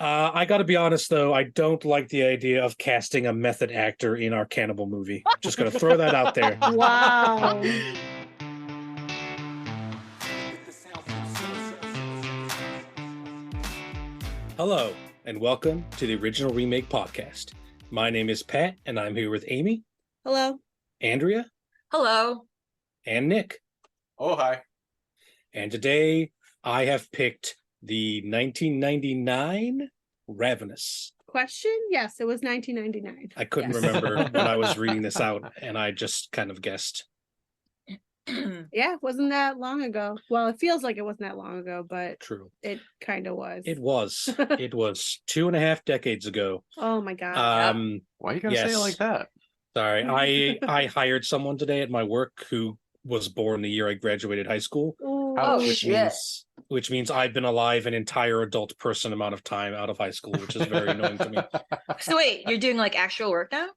I gotta be honest, though, I don't like the idea of casting a method actor in our cannibal movie. Just gonna throw that out there. Wow. Hello, and welcome to the Original Remake Podcast. My name is Pat, and I'm here with Amy, Hello. Andrea, Hello. and Nick. Oh, hi. And today I have picked the 1999 Ravenous. Question? Yes, it was 1999. I couldn't Yes. remember when I was reading this out, and I just kind of guessed. Yeah, wasn't that long ago. Well, it feels like it wasn't that long ago, but True. it kind of was. It was. It was 2.5 decades ago. Oh my God. Why you gotta say it like that? Sorry, I hired someone today at my work who was born the year I graduated high school, Ooh. Oh, which shit. which means I've been alive an entire adult person amount of time out of high school, which is very annoying to me. So wait, you're doing like actual work now?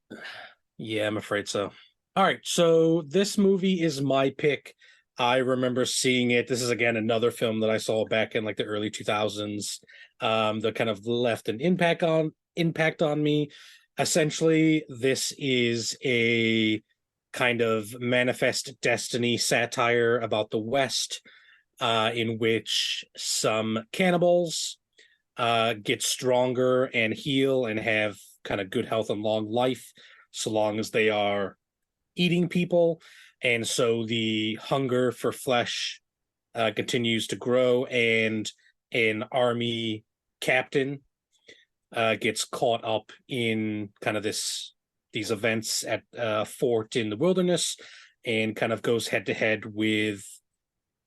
Yeah, I'm afraid so. All right, so this movie is my pick. I remember seeing it. This is again another film that I saw back in like the early 2000s. That kind of left an impact on me. Essentially, this is a kind of manifest destiny satire about the West, in which some cannibals get stronger and heal and have kind of good health and long life, so long as they are eating people. And so the hunger for flesh continues to grow, and an army captain gets caught up in kind of these events at a fort in the wilderness, and kind of goes head to head with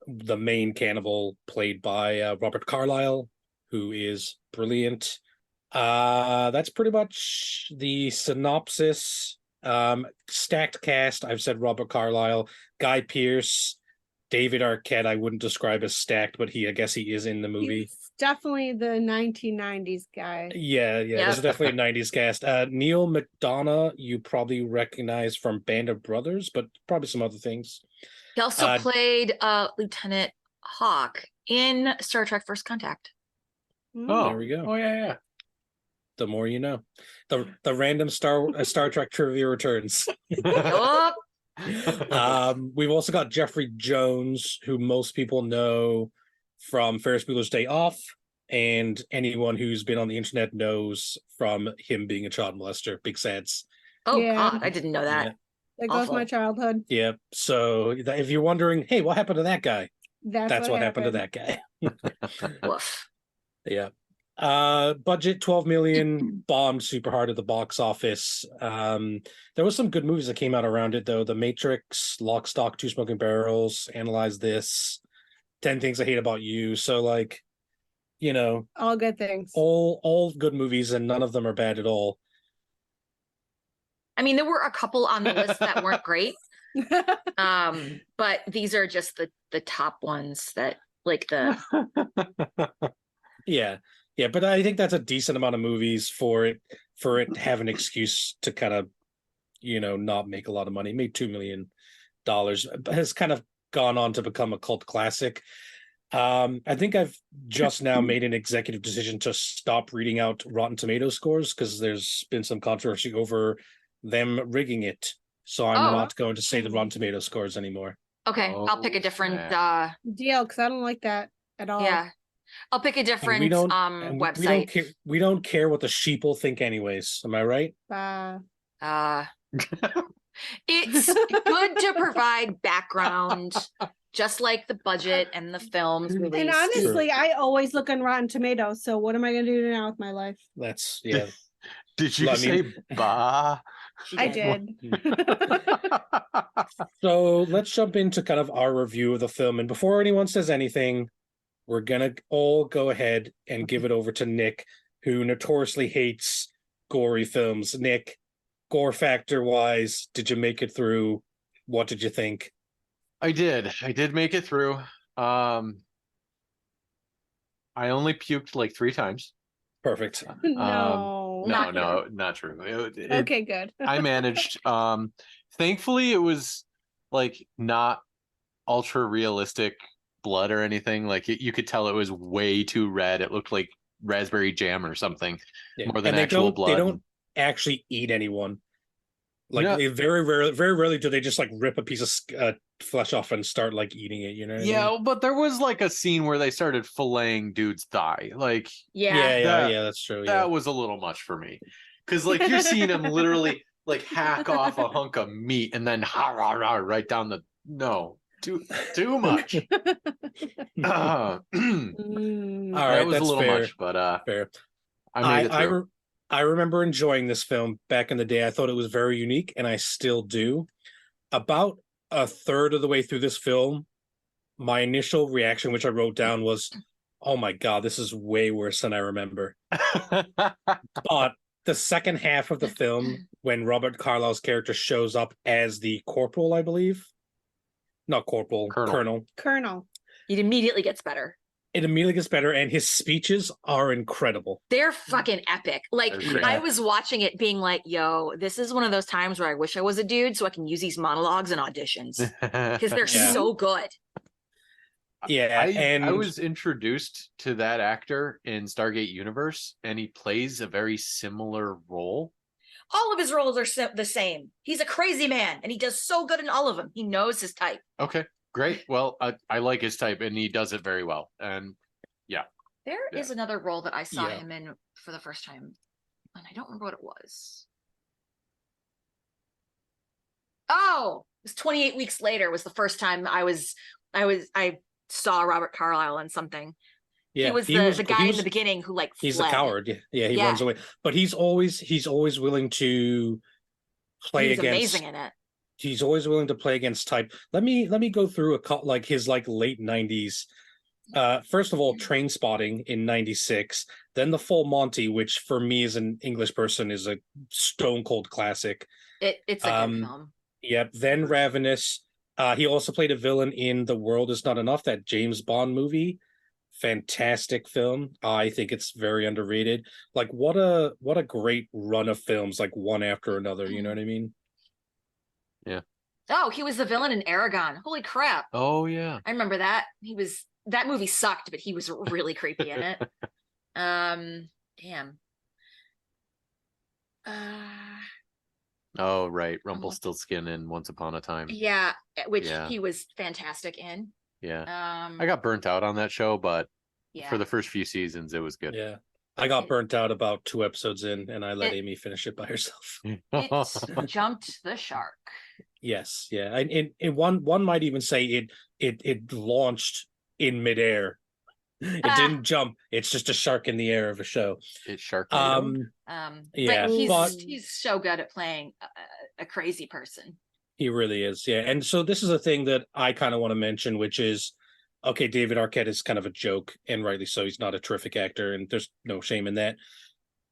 the main cannibal played by Robert Carlyle, who is brilliant. That's pretty much the synopsis. Stacked cast. I've said Robert Carlyle, Guy Pearce, David Arquette. I wouldn't describe as stacked, but I guess he is in the movie. He's definitely the 1990s guy. Yeah. This is definitely a 90s cast. Neil McDonough, you probably recognize from Band of Brothers, but probably some other things. He also played Lieutenant Hawk in Star Trek First Contact. Oh, there we go. Oh, yeah. The more you know. The random Star Trek trivia returns. Oh, We've also got Jeffrey Jones, who most people know from Ferris Bueller's Day Off, and anyone who's been on the internet knows from him being a child molester. Big sads. oh Yeah. God, I didn't know that. Yeah. There goes Awful. my childhood. Yeah. So if you're wondering, hey, what happened to that guy? That's what happened to that guy. Woof. Yeah. Budget 12 million, bombed super hard at the box office. There was some good movies that came out around it though. The Matrix, Lock, Stock, Two Smoking Barrels, Analyze This, 10 Things I Hate About You. So like, All good things. all good movies, and none of them are bad at all. I mean, there were a couple on the list that weren't great. But these are just the top ones that like the Yeah, but I think that's a decent amount of movies for it to have an excuse to kind of, not make a lot of money. It made $2 million, has kind of gone on to become a cult classic. I think I've just now made an executive decision to stop reading out Rotten Tomato scores because there's been some controversy over them rigging it. So I'm not going to say the Rotten Tomato scores anymore. Okay, I'll pick a different deal, because I don't like that at all. yeah. I'll pick a different website. We don't care what the sheeple think anyways. Am I right? It's good to provide background, just like the budget and the films released. And honestly, I always look on Rotten Tomatoes, so what am I going to do now with my life? That's, yeah. Did you say bah? I did. So let's jump into kind of our review of the film. And before anyone says anything, we're going to all go ahead and give it over to Nick, who notoriously hates gory films. Nick, gore factor wise, did you make it through? What did you think? I did make it through. I only puked like 3 times. Perfect. No, not true. Okay, good. I managed. Thankfully, it was like not ultra realistic blood or anything. Like you could tell it was way too red. It looked like raspberry jam or something, Yeah. more than And actual blood. they don't actually eat anyone. Like No. they very rarely do they just like rip a piece of flesh off and start like eating it. You know what I Yeah, mean? but there was like a scene where they started filleting dude's thigh. Like Yeah. That's true. Yeah. that was a little much for me. Because like you're seeing him literally like hack off a hunk of meat and then right down the too much. That Mm. All right, was a that's little fair. much, but Fair. I made it through. I remember enjoying this film back in the day. I thought it was very unique, and I still do. About a third of the way through this film, my initial reaction, which I wrote down, was, "Oh my god, this is way worse than I remember." But the second half of the film, when Robert Carlyle's character shows up as the corporal, I believe, not corporal, colonel, Colonel. It immediately gets better. it immediately gets better, and his speeches are incrediable. They're fucking epic. Like, They're great. I was watching it being like, yo, this is one of those times where I wish I was a dude so I can use these monologues in auditions because they're Yeah. so good. Yeah, I was introduced to that actor in Stargate Universe, and he plays a very similar role. All of his roles are the same. He's a crazy man, and he does so good in all of them. He knows his type. Okay, great. Well, I like his type, and he does it very well. And There is another role that I saw Yeah. him in for the first time, and I don't remember what it was. Oh, it was 28 weeks later was the first time I saw Robert Carlyle in something. yeah, He was the guy he in the beginning who like he's fled. a coward. Yeah, he Yeah. runs away. But he's always willing to play He's against. amazing in it. He's always willing to play against type. Let me go through like his like late 90s. First of all, Train Spotting in 96, then The Full Monty, which for me as an English person is a stone cold classic. It's a good film. Yep. Then Ravenous. He also played a villain in The World Is Not Enough, that James Bond movie. Fantastic film. I think it's very underrated. Like what a great run of films, like one after another. You know what I mean? Oh, he was the villain in Aragon. Holy crap. oh yeah, I remember that. That movie sucked, but he was really creepy in it. Damn. oh right, Rumpelstiltskin in Once Upon a Time. Yeah, which Yeah. he was fantastic in. Yeah, I got burnt out on that show, but yeah. for the first few seasons, it was good. Yeah. I got burnt out about 2 episodes in, and I let Amy finish it by herself. It jumped the shark. Yes, yeah, and one might even say it launched in midair. It didn't jump. It's just a shark in the air of a show. It's Sharknado. Yeah, but but he's so good at playing a crazy person. he really is. Yeah, and so this is a thing that I kind of want to mention, which is, okay, David Arquette is kind of a joke, and rightly so. He's not a terrific actor, and there's no shame in that.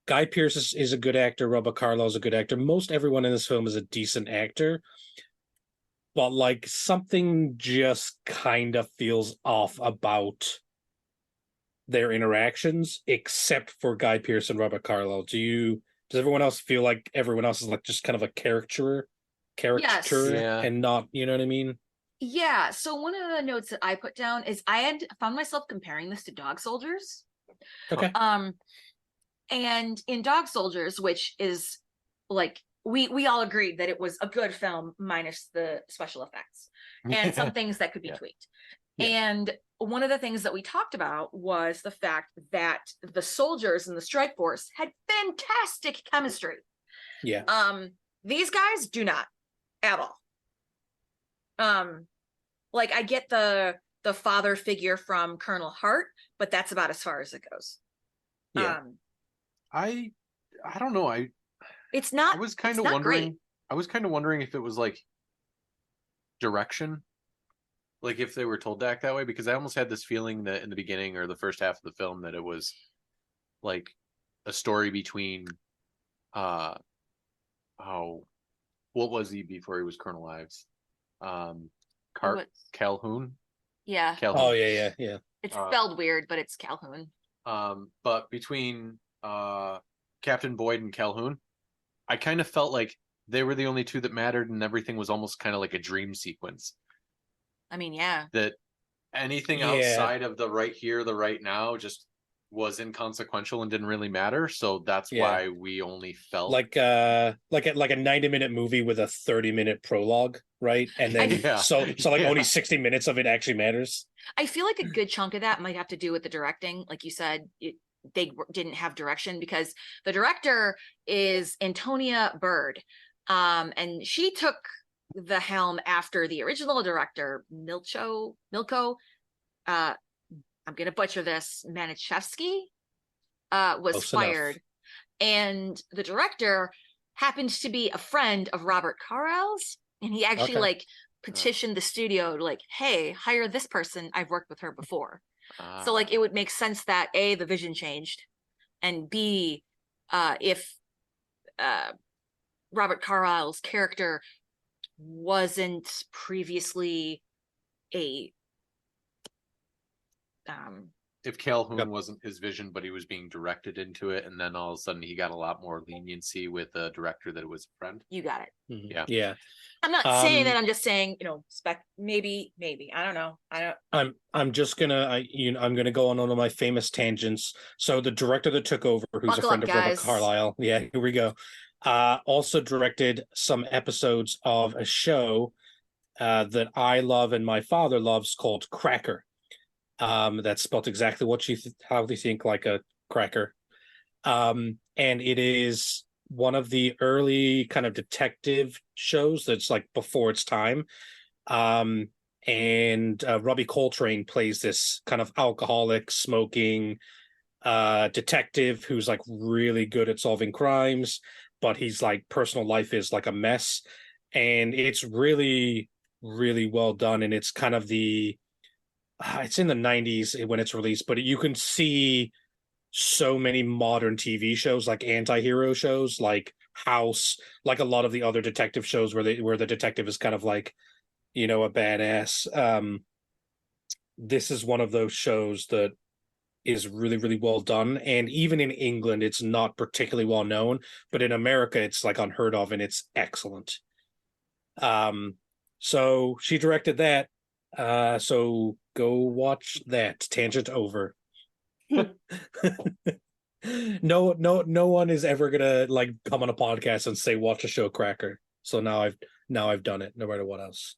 Guy Pearce is a good actor. Robert Carlyle is a good actor. Most everyone in this film is a decent actor. But like something just kind of feels off about their interactions, except for Guy Pearce and Robert Carlyle. Does everyone else feel like everyone else is like just kind of a caricature, Yes. Yeah. and not, you know what I mean? Yeah. So one of the notes that I put down is I had found myself comparing this to Dog Soldiers. Okay. And in Dog Soldiers, which is like we all agreed that it was a good film minus the special effects and some things that could be tweaked. Yeah. And one of the things that we talked about was the fact that the soldiers in the strike force had fantastic chemistry. Yeah. These guys do not at all. Like I get the father figure from Colonel Hart, but that's about as far as it goes. Yeah. I don't know. It's not. I was kind of not wondering. great. I was kind of wondering if it was like direction, like if they were told to act that way, because I almost had this feeling that in the beginning or the first half of the film that it was like a story between what was he before he was Colonel Ives? Calhoun. Yeah. Calhoun. Oh yeah. It's spelled weird, but it's Calhoun. But between Captain Boyd and Calhoun, I kind of felt like they were the only two that mattered, and everything was almost kind of like a dream sequence. I mean, yeah. That anything Yeah. outside of the right here, the right now, just was inconsequential and didn't really matter. So that's Yeah. why we only felt like a 90-minute movie with a 30-minute prologue, right? And then Yeah. so like Yeah. only 60 minutes of it actually matters. I feel like a good chunk of that might have to do with the directing. Like you said, didn't have direction because the director is Antonia Bird. And she took the helm after the original director, Milko, I'm going to butcher this, Manischewski, was Close enough. fired. And the director happened to be a friend of Robert Carl's. And he actually Okay. petitioned the studio to hey, hire this person. I've worked with her before. So Ah. it would make sense that A, the vision changed, and B, if Robert Carlyle's character wasn't previously a if Calhoun wasn't his vision, but he was being directed into it, and then all of a sudden he got a lot more leniency with a director that was a friend. You got it. Yeah. Yeah. I'm not saying that. I'm just saying, maybe. I don't know. I'm just gonna I'm gonna go on one of my famous tangents. So the director that took over, who's Buckle a friend up, of Robert guys. Carlyle, yeah, here we go. Also directed some episodes of a show that I love and my father loves called Cracker. That's spelled exactly what how they think, like a cracker. And it is one of the early kind of detective shows that's like before its time. And Robbie Coltrane plays this kind of alcoholic, smoking detective who's like really good at solving crimes, but he's like personal life is like a mess. And it's really, really well done. And it's kind of it's in the 90s when it's released, but you can see so many modern TV shows, like anti-hero shows, like House, like a lot of the other detective shows where the detective is kind of like, a badass. This is one of those shows that is really, really well done. And even in England, it's not particularly well known, but in America, it's like unheard of and it's excellent. So she directed that. So go watch that. Tangent over. No one is ever gonna like come on a podcast and say watch a show Cracker. So now I've done it, no matter what else.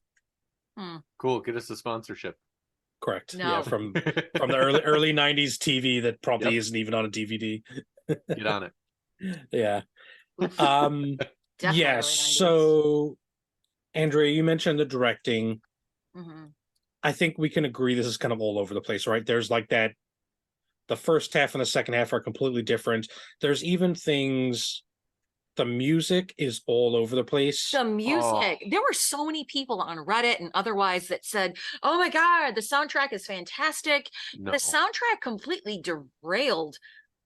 Cool. Get us a sponsorship. Correct. No. Yeah, from the early 90s TV that probably Yep. isn't even on a DVD. Get on it. Yeah. Definitely Yeah, early 90s. so Andrea, you mentioned the directing. Mhm. I think we can agree this is kind of all over the place, right? There's like that the first half and the second half are completely different. There's even things, the music is all over the place. The music. There were so many people on Reddit and otherwise that said, "Oh my God, the soundtrack is fantastic." No. The soundtrack completely derailed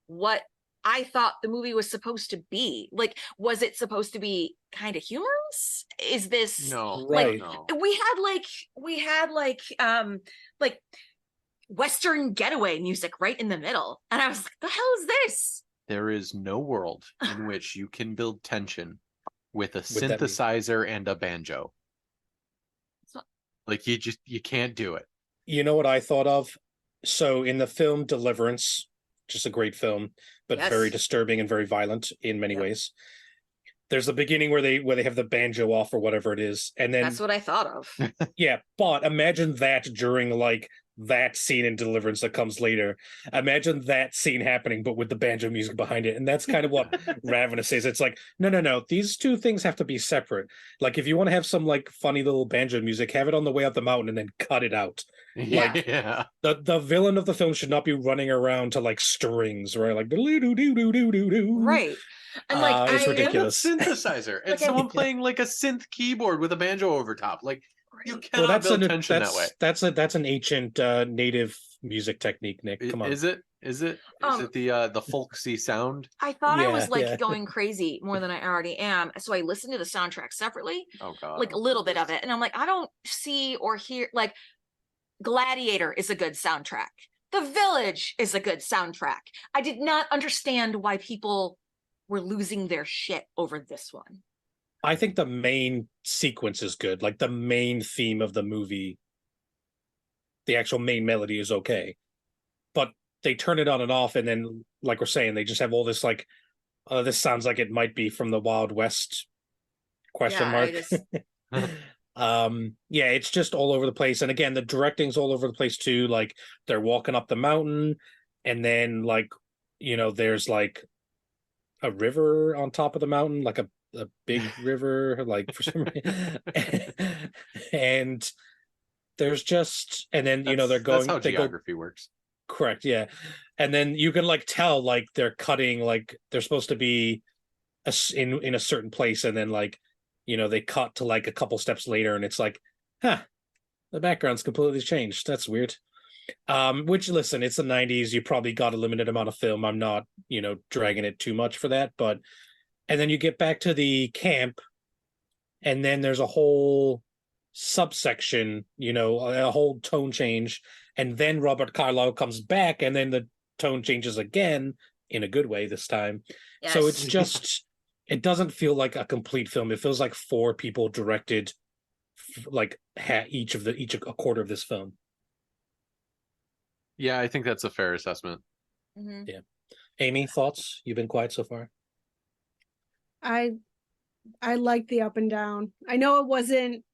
what I thought the movie was supposed to be. Like, was it supposed to be kind of humorous? Is this No. Right. No. we had like Western getaway music right in the middle. And I was like, the hell is this? There is no world in which you can build tension with a that music. synthesizer and a banjo. So- Like you can't do it. You know what I thought of? So in the film Deliverance, just a great film, but Yes. very disturbing and very violent in many Yep. ways. There's the beginning where they have the banjo off or whatever it is, and then That's what I thought of. yeah, but imagine that during like that scene in Deliverance that comes later. Imagine that scene happening, but with the banjo music behind it. And that's kind of what Ravenous is. It's like, no. These two things have to be separate. Like, if you want to have some like funny little banjo music, have it on the way up the mountain and then cut it out. Yeah. Yeah. The villain of the film should not be running around to like strings, right? Like do. Right. And like it's I ridiculous. And a synthesizer. And Like, someone playing like a synth keyboard with a banjo over top. Like you Right. cannot Well, build tension that way. that's an ancient native music technique, Nick. Come on. Is it? Is it the folksy sound? I thought I was Yeah, like yeah. going crazy more than I already am. So I listened to the soundtrack separately, Oh god. like a little bit of it. And I'm like, I don't see or hear like Gladiator is a good soundtrack. The Village is a good soundtrack. I did not understand why people were losing their shit over this one. I think the main sequence is good. Like the main theme of the movie, the actual main melody is okay. But they turn it on and off, and then like we're saying, they just have all this like, this sounds like it might be from the Wild West question Yeah, mark. I just Yeah, it's just all over the place. And again, the directing's all over the place too. Like they're walking up the mountain, and then like, there's like a river on top of the mountain, like a big river, like for some reason. And there's just, and then they're That's how they go geography works. correct, yeah. And then you can like tell like they're cutting, like they're supposed to be in a certain place, and then like they cut to like a couple steps later, and it's like, huh, the background's completely changed. That's weird. Which, listen, it's the 90s. You probably got a limited amount of film. I'm not dragging it too much for that. But and then you get back to the camp, and then there's a whole subsection, a whole tone change, and then Robert Carlyle comes back, and then the tone changes again in a good way this time. So it's yes. just, it doesn't feel like a complete film. It feels like four people directed like each a quarter of this film. Yeah, I think that's a fair assessment. Mhm. Yeah. Amy, thoughts? You've been quiet so far. I like the up and down. I know it wasn't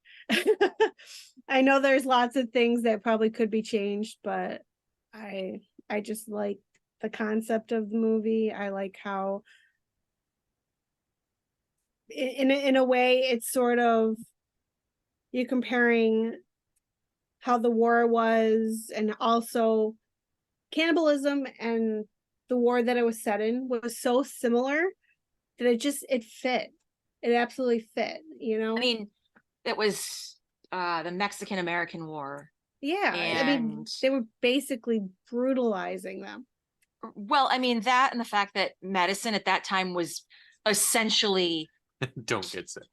I know there's lots of things that probably could be changed, but I just like the concept of the movie. I like how in a way it's sort of, you're comparing how the war was, and also cannibalism, and the war that it was set in was so similar that it fit. It absolutely fit, I mean, it was the Mexican American War. Yeah, I mean, And they were basically brutalizing them. well, I mean that, and the fact that medicine at that time was essentially Don't get sick.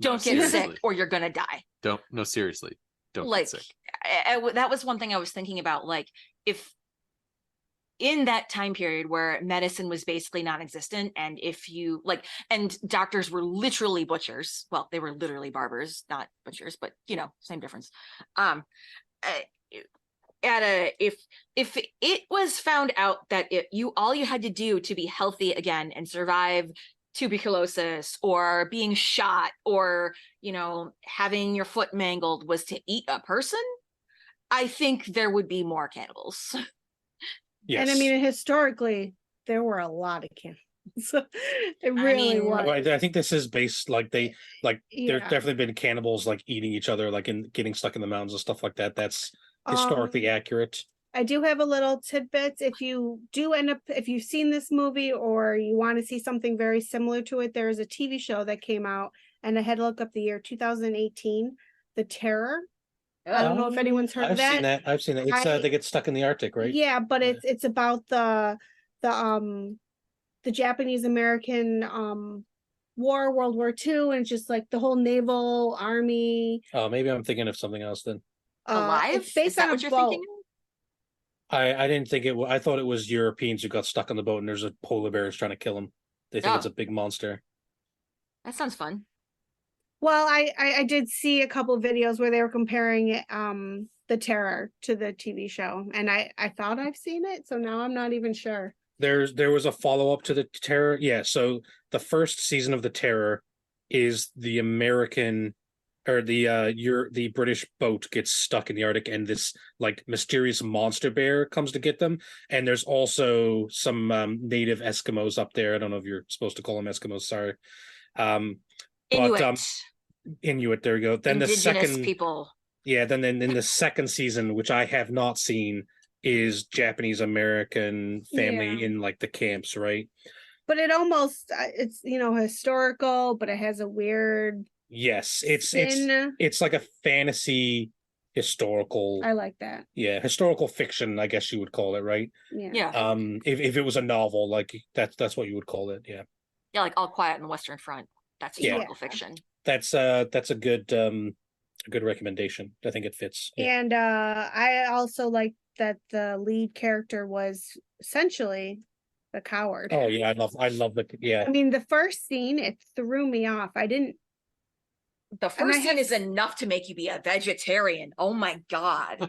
don't get seriously. sick or you're gonna die. No, seriously. Don't Like get sick. that was one thing I was thinking about. Like if in that time period where medicine was basically non-existent, and if you like, and doctors were literally butchers, well, they were literally barbers, not butchers, but same difference. uh, if it was found out that all you had to do to be healthy again and survive tuberculosis or being shot or having your foot mangled was to eat a person, I think there would be more cannibals. Yes. And I mean, historically, there were a lot of cannibals. It really was. I think this is based like there's Yeah. definitely been cannibals like eating each other, like in getting stuck in the mountains and stuff like that. That's historically accurate. I do have a little tidbits. If you do end up, if you've seen this movie or you want to see something very similar to it, there is a TV show that came out, and I had to look up the year 2018, The Terror. I don't know if anyone's heard of that. I've seen that. It's they get stuck in the Arctic, right? Yeah, but it's about the Japanese American war, World War II, and it's just like the whole naval army. Oh, maybe I'm thinking of something else then. Alive? It's based Is that on what a you're boat. thinking? I didn't think it. I thought it was Europeans who got stuck on the boat, and there's a polar bear trying to kill them. They think it's a big monster. That sounds fun. Well, I did see a couple of videos where they were comparing The Terror to the TV show, and I thought I've seen it, so now I'm not even sure. There was a follow-up to The Terror. Yeah, so the first season of The Terror is the American or the British boat gets stuck in the Arctic, and this like mysterious monster bear comes to get them. And there's also some native Eskimos up there. I don't know if you're supposed to call them Eskimos, sorry. Inuit. Inuit, there we go. Then Indigenous the second people. Yeah, then in the second season, which I have not seen, is Japanese American family in like the camps, right? But it almost it's historical, but it has a weird Yes, spin. it's like a fantasy historical. I like that. Yeah, historical fiction, I guess you would call it, right? Yeah. If it was a novel, like that's what you would call it. Yeah. Yeah, like All Quiet on the Western Front. That's historical fiction. That's a good recommendation. I think it fits. Yeah. And I also like that the lead character was essentially the coward. Oh yeah, I love the I mean, the first scene, it threw me off. I didn't The first I scene have- is enough to make you be a vegetarian. Oh my God.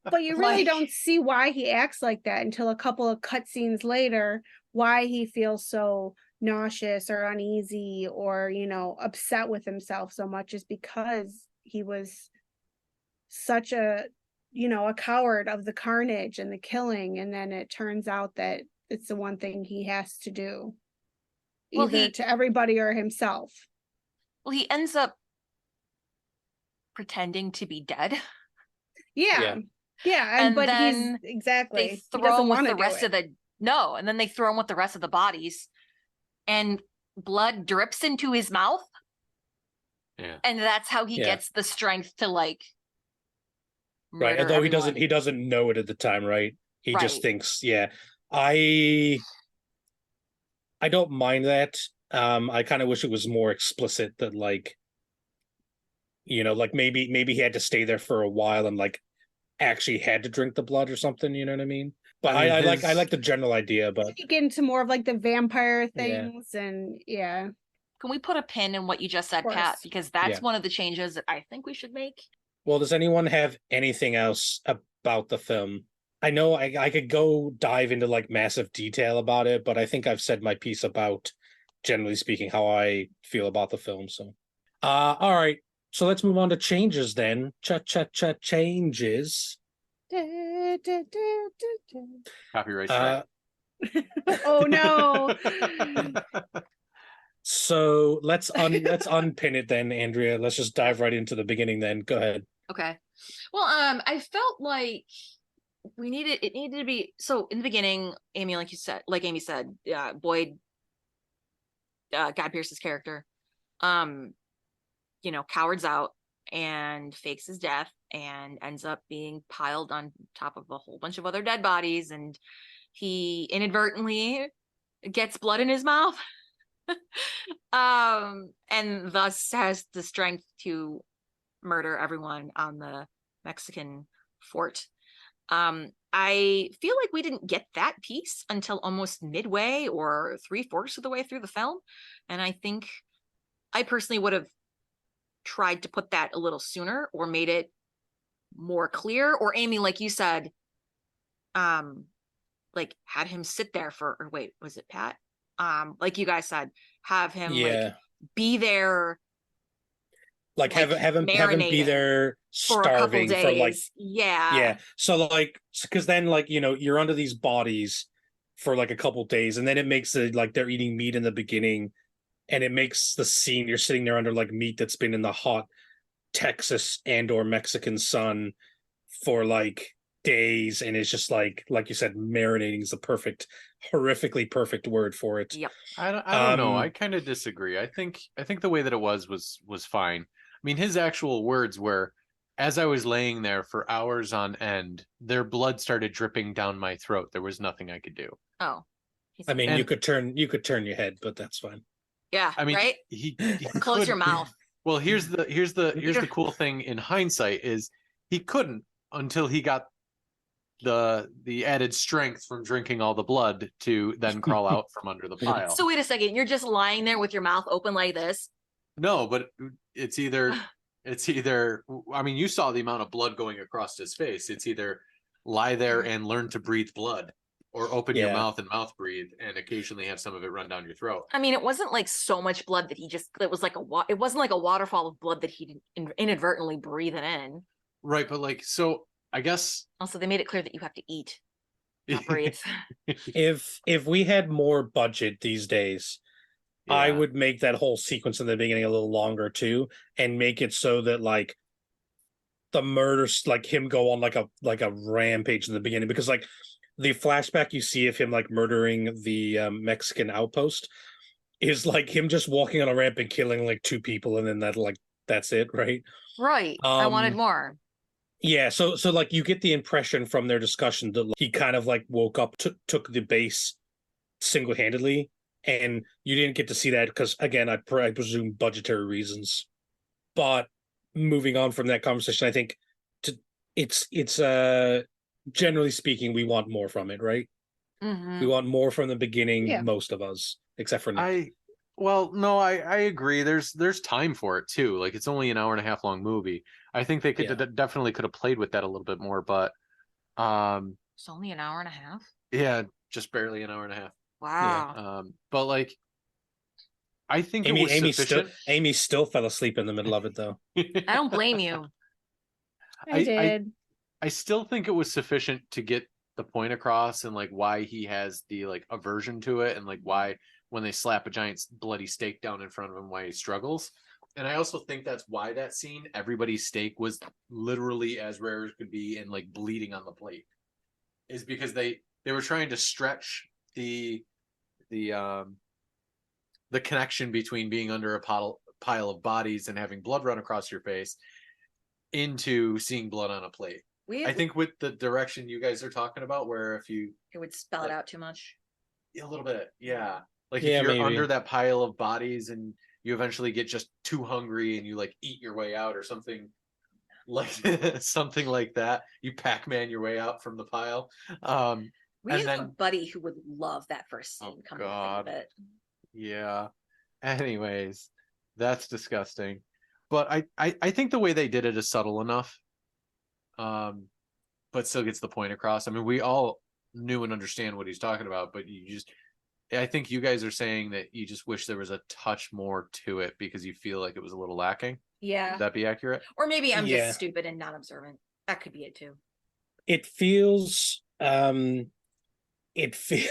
But you really Like- don't see why he acts like that until a couple of cutscenes later, why he feels so nauseous or uneasy or, upset with himself so much is because he was such a coward of the carnage and the killing. And then it turns out that it's the one thing he has to do, Well, either to everybody or himself. Well, he ends up pretending to be dead. Yeah. And But then he's exactly, They he throw doesn't him with want the to do rest it. of the and then they throw him with the rest of the bodies, and blood drips into his mouth. Yeah. And that's how he Yeah. gets the strength to like Right. murder Although everyone. he doesn't know it at the time, right? He just Right. thinks, yeah. I don't mind that. I kind of wish it was more explicit that like, like maybe he had to stay there for a while and like actually had to drink the blood or something, you know what I mean? But I mean, I like the general idea, but You get into more of like the vampire Yeah. things and yeah. Can we put a pin in what you just said, Of Pat? course. Because that's Yeah. one of the changes that I think we should make. well, does anyone have anything else about the film? I know I could go dive into like massive detail about it, but I think I've said my piece about, generally speaking, how I feel about the film. So, all right. So let's move on to changes then. Changes. Copyright strike. Oh no. So let's unpin it then, Andrea. Let's just dive right into the beginning then. Go ahead. Okay. Well, I felt like it needed to be so in the beginning, Amy, like Amy said, Boyd, Guy Pearce's character, cowards out and fakes his death and ends up being piled on top of a whole bunch of other dead bodies, and he inadvertently gets blood in his mouth. And thus has the strength to murder everyone on the Mexican fort. I feel like we didn't get that piece until almost midway or 3/4 of the way through the film. And I think I personally would have tried to put that a little sooner or made it more clear. Or Amy, like you said, like had him sit there or wait, was it Pat? Like you guys said, have him like be there, like have him be marinating there for a couple starving for like days. Yeah. So like because then like you're under these bodies for like a couple days, and then it makes it like they're eating meat in the beginning, and it makes the scene you're sitting there under like meat that's been in the hot Texas and or Mexican sun for like days, and it's just like you said, marinating is the horrifically perfect word for it. Yep. I don't know. I kind of disagree. I think the way that it was fine. I mean, his actual words were, as I was laying there for hours on end, their blood started dripping down my throat. There was nothing I could do. Oh. I mean, And- you could turn your head, but that's fine. Yeah. I mean, right? he Close could- your mouth. Well, here's the cool thing in hindsight is he couldn't until he got the added strength from drinking all the blood to then crawl out from under the pile. So wait a second. You're just lying there with your mouth open like this. No, but it's either I mean, you saw the amount of blood going across his face. It's either lie there and learn to breathe blood, or open your mouth and mouth breathe and occasionally have some of it run down your throat. I mean, it wasn't like so much blood that it was like it wasn't like a waterfall of blood that he inadvertently breathing in. Right, but like, so I guess Also, they made it clear that you have to eat, not breathe. If we had more budget these days, I would make that whole sequence in the beginning a little longer too, and make it so that like the murders, like him go on like a rampage in the beginning, because like the flashback you see of him like murdering the Mexican outpost is like him just walking on a ramp and killing like 2 people, and then that's it, right? Right. I wanted more. Yeah, so like you get the impression from their discussion that he kind of like woke up, took the base single-handedly, and you didn't get to see that because, again, I presume budgetary reasons. But moving on from that conversation, I think it's generally speaking, we want more from it, right? Mhm. We want more from the beginning, Yeah. most of us, except for Nick. Well, no, I agree. There's time for it too. Like it's only an hour and a half long movie. I think they could Yeah. definitely could have played with that a little bit more, but It's only an hour and a half. yeah, just barely an hour and a half. Wow. But like I think it was sufficient. Amy still fell asleep in the middle of it though. I don't blame you. I did. I still think it was sufficient to get the point across and like why he has the like aversion to it and like why when they slap a giant bloody steak down in front of him why he struggles. And I also think that's why that scene everybody's steak was literally as rare as could be and like bleeding on the plate is because they were trying to stretch the connection between being under a pile of bodies and having blood run across your face into seeing blood on a plate. I think with the direction you guys are talking about, where if you it would spell it out too much. a little bit, yeah. Like Yeah, if you're maybe. under that pile of bodies and you eventually get just too hungry and you like eat your way out or something like something like that. You Pac-Man your way out from the pile. We and have then a buddy who would love that first scene. Oh, Come to think God. of it. yeah. Anyways, that's disgusting. But I think the way they did it is subtle enough. But still gets the point across. I mean, we all knew and understand what he's talking about, but I think you guys are saying that you just wish there was a touch more to it because you feel like it was a little lacking. Yeah. Would that be accurate? Or maybe I'm Yeah. just stupid and not observant. That could be it too. It feels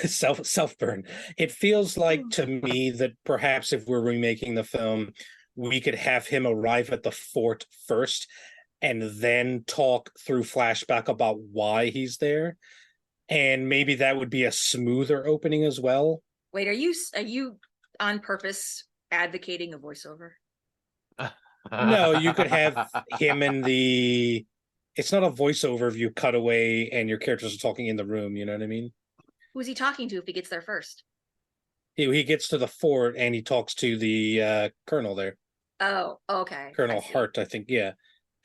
self burn. It feels like to me that perhaps if we're remaking the film, we could have him arrive at the fort first and then talk through flashback about why he's there. And maybe that would be a smoother opening as well. Wait, are you on purpose advocating a voiceover? No, you could have him in the it's not a voiceover view cutaway and your characters are talking in the room, you know what I mean? Who's he talking to if he gets there first? He gets to the fort and he talks to the colonel there. Oh, okay. Colonel I see. Hart, I think, yeah.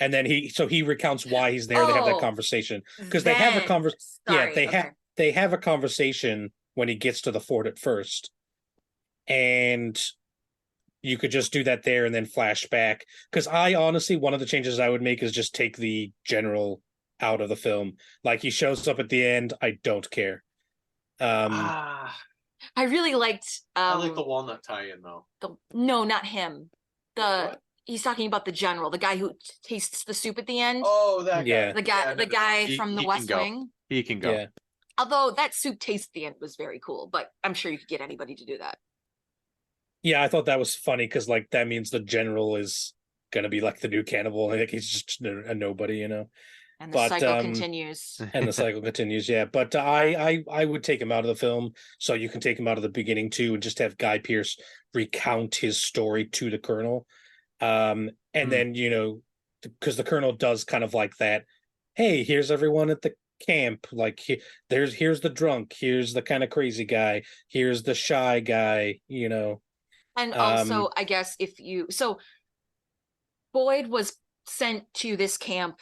And then he recounts why he's there. They have that Oh, conversation because they have a conversation. Yeah, Sorry, okay. they have a conversation when he gets to the fort at first, and you could just do that there and then flash back. Because I honestly, one of the changes I would make is just take the general out of the film. Like he shows up at the end, I don't care. I really liked. I like the walnut tie-in though. No, not him. What? He's talking about the general, the guy who tastes the soup at the end. Oh, that Yeah. guy. The guy from the West Wing. He can go. Yeah. Although that soup taste at the end was very cool, but I'm sure you could get anybody to do that. Yeah, I thought that was funny because like that means the general is gonna be like the new cannibal. I think he's just a nobody, you know. And the But, cycle continues. And the cycle continues, yeah. But I would take him out of the film, so you can take him out of the beginning too, and just have Guy Pearce recount his story to the colonel. And then because the colonel does kind of like that. Hey, here's everyone at the camp. Like here's the drunk. Here's the kind of crazy guy. Here's the shy guy. And also, I guess Boyd was sent to this camp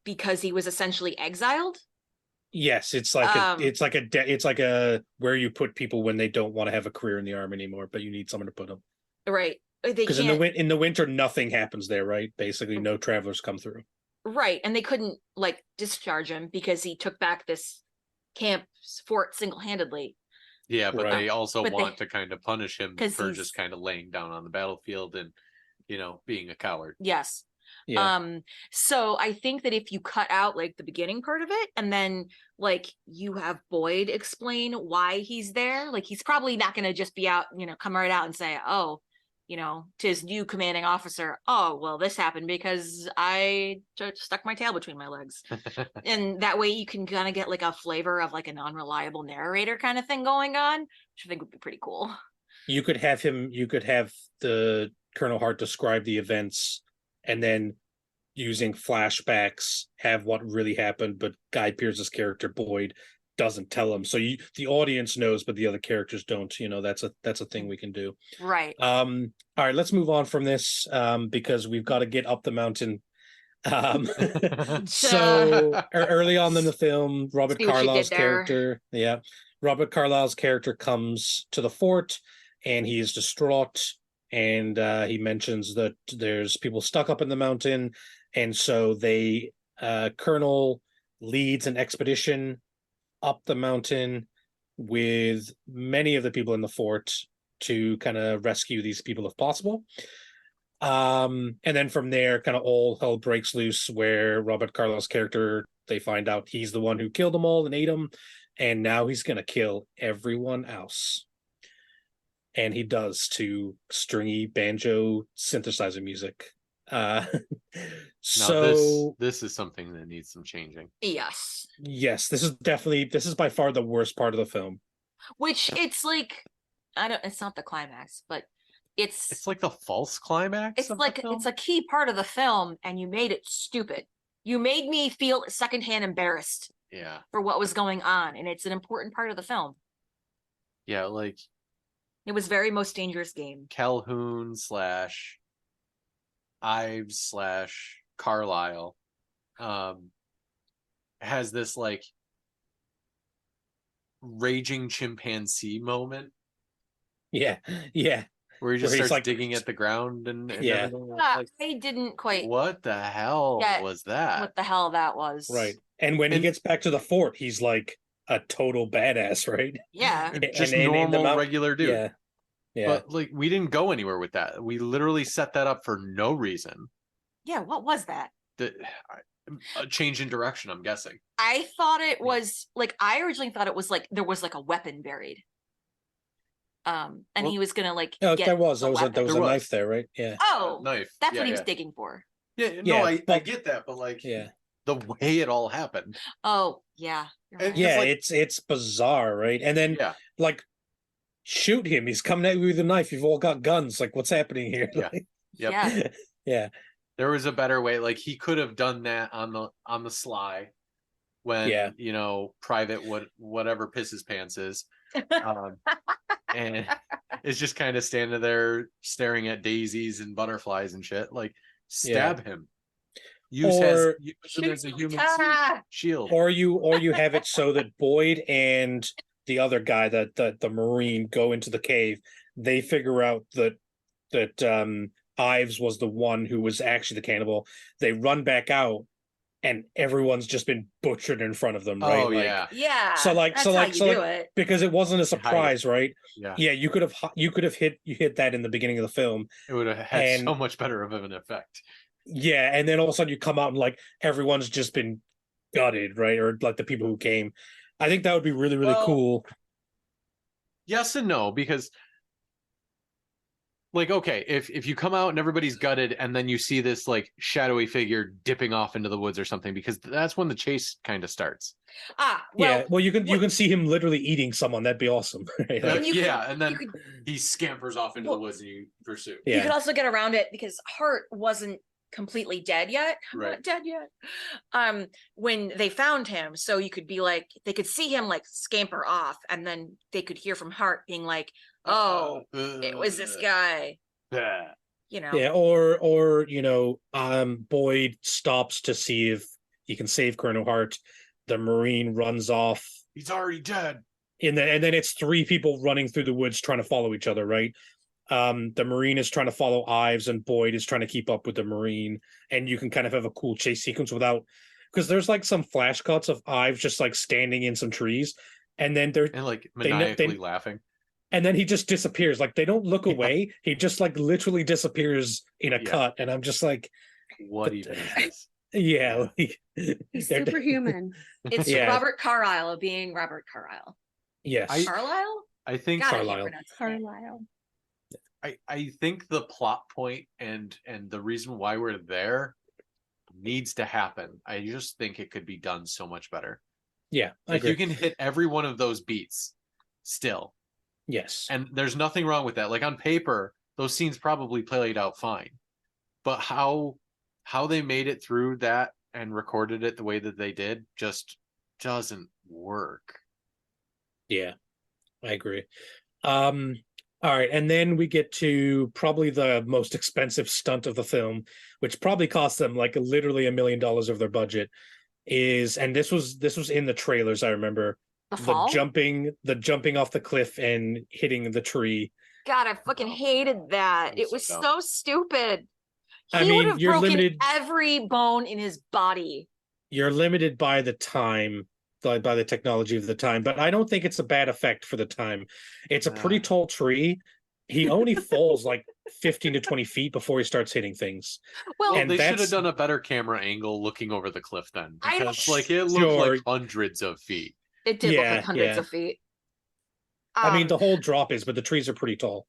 because he was essentially exiled. Yes, it's like a where you put people when they don't want to have a career in the army anymore, but you need someone to put them. Right. Because in the winter, nothing happens there, right? Basically, no travelers come through. Right, and they couldn't discharge him because he took back this fort single-handedly. Yeah, but Right. they also want to kind of punish him for just kind of laying down on the battlefield and being a coward. Yes. Yeah. So I think that if you cut out the beginning part of it and then you have Boyd explain why he's there, he's probably not going to just be out, come right out and say, oh, to his new commanding officer, oh, well, this happened because I stuck my tail between my legs. And that way you can kind of get a flavor of an unreliable narrator kind of thing going on, which I think would be pretty cool. You could have the Colonel Hart describe the events and then using flashbacks have what really happened, but Guy Pearce's character Boyd doesn't tell him. So the audience knows, but the other characters don't. That's a thing we can do. Right. All right, let's move on from this because we've got to get up the mountain. So early on in the film, Robert Carlyle's character comes to the fort and he is distraught. And he mentions that there's people stuck up in the mountain, and so Colonel leads an expedition up the mountain with many of the people in the fort to kind of rescue these people if possible. And then from there, kind of all hell breaks loose, where Robert Carlos' character, they find out he's the one who killed them all and ate them, and now he's gonna kill everyone else. And he does, to stringy banjo synthesizer music. Uh, Now this is something that needs some changing. Yes. Yes, this is by far the worst part of the film. Which it's like, it's not the climax, but It's like the false climax. it's like it's a key part of the film, and you made it stupid. You made me feel secondhand embarrassed Yeah. for what was going on, and it's an important part of the film. Yeah, like It was very Most Dangerous Game. Calhoun / Ives / Carlisle has this like raging chimpanzee moment Yeah, yeah. where he just Where he's starts like- digging at the ground and Yeah. everything. I didn't quite What the hell get was that? what the hell that was. Right. And when he gets back to the fort, he's like a total badass, right? Yeah. Just in the normal, regular dude. Yeah. Yeah. But like we didn't go anywhere with that. We literally set that up for no reason. Yeah, what was that? A change in direction, I'm guessing. I thought it was like, I originally thought it was like there was like a weapon buried. And Well, he was gonna like Oh, get there was the a weapon. There was. knife there, right? Yeah. Oh, Knife. that's Yeah, what he was yeah. digging for. Yeah, Yeah, no, I but- get that, but like Yeah. the way it all happened. Oh, yeah. You're And- right. Yeah, like- it's bizarre, right? And then Yeah. like shoot him. He's coming at you with a knife. You've all got guns. Like, what's happening here? Yeah. Like, Yep. Yeah. yeah. There was a better way. Like he could have done that on the sly when Yeah. Private whatever pisses pants is. And is just kind of standing there staring at daisies and butterflies and shit. Like stab him. Use Or- him as a human Ah! shield. Or you have it so that Boyd and the other guy, the Marine, go into the cave. They figure out that Ives was the one who was actually the cannibal. They run back out, and everyone's just been butchered in front of them, right? Oh Like, yeah. Yeah. So, like- that's so, how like- you so, do like- it. because it wasn't a Hide it. surprise, right? Yeah. Yeah, you could have hit that in the beginning of the film. It would have had And- so much better of an effect. Yeah, and then all of a sudden you come out and like everyone's just been gutted, right? Or like the people who came. I think that would be really, really Well, cool. Yes and no, because like okay, if you come out and everybody's gutted and then you see this like shadowy figure dipping off into the woods or something, because that's when the chase kind of starts. Ah, well, Yeah, well, you what- can see him literally eating someone. That'd be awesome. Right? And Like, you yeah, could- and then you could he scampers off into Well- the woods and you pursue. you could yeah, also get around it because Hart wasn't completely dead yet. I'm Right. not dead yet. When they found him, so you could be like, they could see him like scamper off, and then they could hear from Hart being like, "Oh, it was this guy." Yeah. You know. yeah, or Boyd stops to see if he can save Colonel Hart. The Marine runs off, He's already dead. and then it's three people running through the woods trying to follow each other, right? The Marine is trying to follow Ives, and Boyd is trying to keep up with the Marine, and you can kind of have a cool chase sequence without, because there's like some flash cuts of Ives just like standing in some trees, and then And like They kn- maniacally laughing. and then he just disappears. Like they don't look Yeah. away. He just like literally disappears in a Yeah. cut, and I'm just like, What even is this? yeah, like, He's they're- superhuman. It's Yeah. Robert Carlyle being Robert Carlyle. yes, Carlyle? I think God, I can't Carlyle. pronounce his name. Carlisle. I think the plot point and the reason why we're there needs to happen. I just think it could be done so much better. yeah, I Like agree. you can hit every one of those beats still. Yes, And there's nothing wrong with that. Like on paper, those scenes probably played out fine. But how they made it through that and recorded it the way that they did just doesn't work. yeah, I agree. All right, and then we get to probably the most expensive stunt of the film, which probably cost them like literally $1 million of their budget. And this was in the trailers, I remember. The fall? The jumping off the cliff and hitting the tree. God, I fucking hated that. That It was was so so stupid. I He would mean, have you're broken limited. every bone in his body. You're limited by the time, by the technology of the time, but I don't think it's a bad effect for the time. It's a pretty tall tree. He only falls like 15 to 20 feet before he starts hitting things. Well, And they should have that's done a better camera angle looking over the cliff then, I don't- because like it looked Sure. like hundreds of feet. it did look like Yeah, hundreds yeah. of feet. I mean, the whole drop is, but the trees are pretty tall.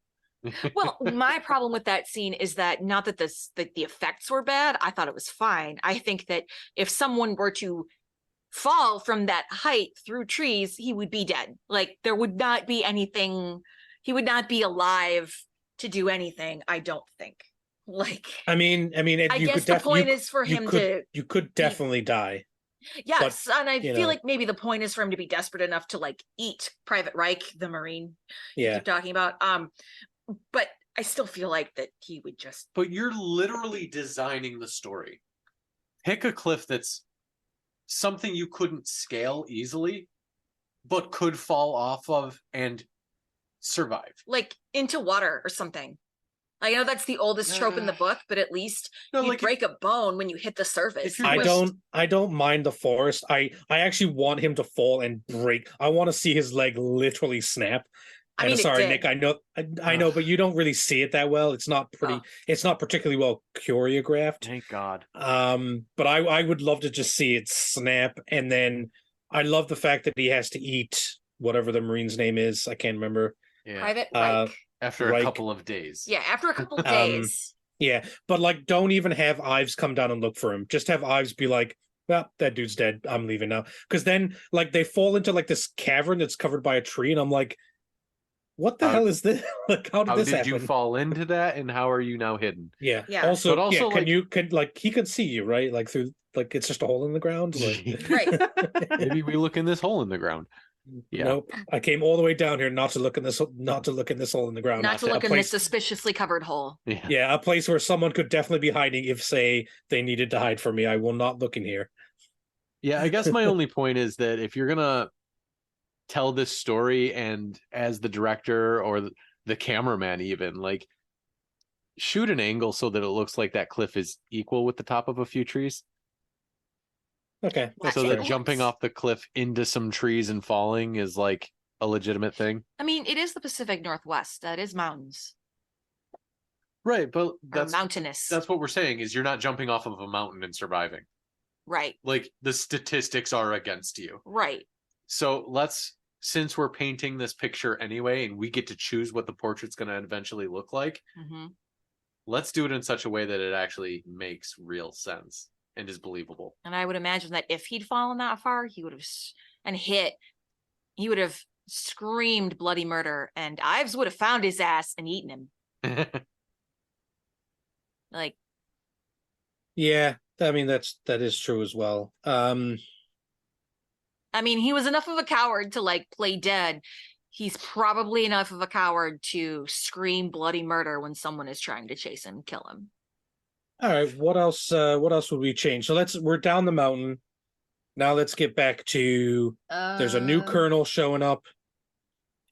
Well, my problem with that scene is that not that the effects were bad. I thought it was fine. I think that if someone were to fall from that height through trees, he would be dead. Like there would not be anything. He would not be alive to do anything. I don't think. Like I mean, I you guess could the point is for him to. you could definitely die. Yes, and I you feel know. like maybe the point is for him to be desperate enough to like eat Private Reich, the Marine. You Yeah. keep talking about. But I still feel like that he would just. But you're literally designing the story. Pick a cliff that's something you couldn't scale easily, but could fall off of and survive. Like into water or something. I know that's the oldest trope in the book, but at least No, you like break a bone when you hit the surface. if you're I just- don't mind the forest. I actually want him to fall and break. I want to see his leg literally snap. I And mean, it sorry, did. Nick, I know, but you don't really see it that well. It's not pretty. Oh. It's not particularly well choreographed. Thank God. But I would love to just see it snap, and then I love the fact that he has to eat whatever the Marine's name is. I can't remember. Yeah. Private Uh, Reich. After Reich. a couple of days. Yeah, after a couple of Um, days. Yeah, but like, don't even have Ives come down and look for him. Just have Ives be like, "Well, that dude's dead. I'm leaving now." Because then, like, they fall into like this cavern that's covered by a tree, and I'm like, "What the How- hell is this? Like, how did How this did happen?" you fall into that, and how are you now hidden? Yeah. Yeah. Also, But also, yeah, like- can like he could see you, right? Like through, like it's just a hole in the ground. Like, Right. Maybe we look in this hole in the ground. Yeah. Nope. I came all the way down here not to look in this hole in the ground. Not to A look in this place, suspiciously covered hole. Yeah. yeah, a place where someone could definitely be hiding if, say, they needed to hide from me. I will not look in here. Yeah, I guess my only point is that if you're gonna tell this story, and as the director or the cameraman even, like, shoot an angle so that it looks like that cliff is equal with the top of a few trees, Okay, that's so fair. that jumping off the cliff into some trees and falling is like a legitimate thing. I mean, it is the Pacific Northwest. That is mountains. Right, but Or that's mountainous. what we're saying is you're not jumping off of a mountain and surviving. Right. Like, the statistics are against you. Right. So since we're painting this picture anyway, and we get to choose what the portrait's going to eventually look like, Hmm. let's do it in such a way that it actually makes real sense and is believable. And I would imagine that if he'd fallen that far, he would have he would have screamed bloody murder, and Ives would have found his ass and eaten him. Like, Yeah, I mean that is true as well. I mean, he was enough of a coward to like play dead. He's probably enough of a coward to scream bloody murder when someone is trying to chase him, kill him. All right, what else? What else would we change? So we're down the mountain. Now let's get back to. There's a new colonel showing up.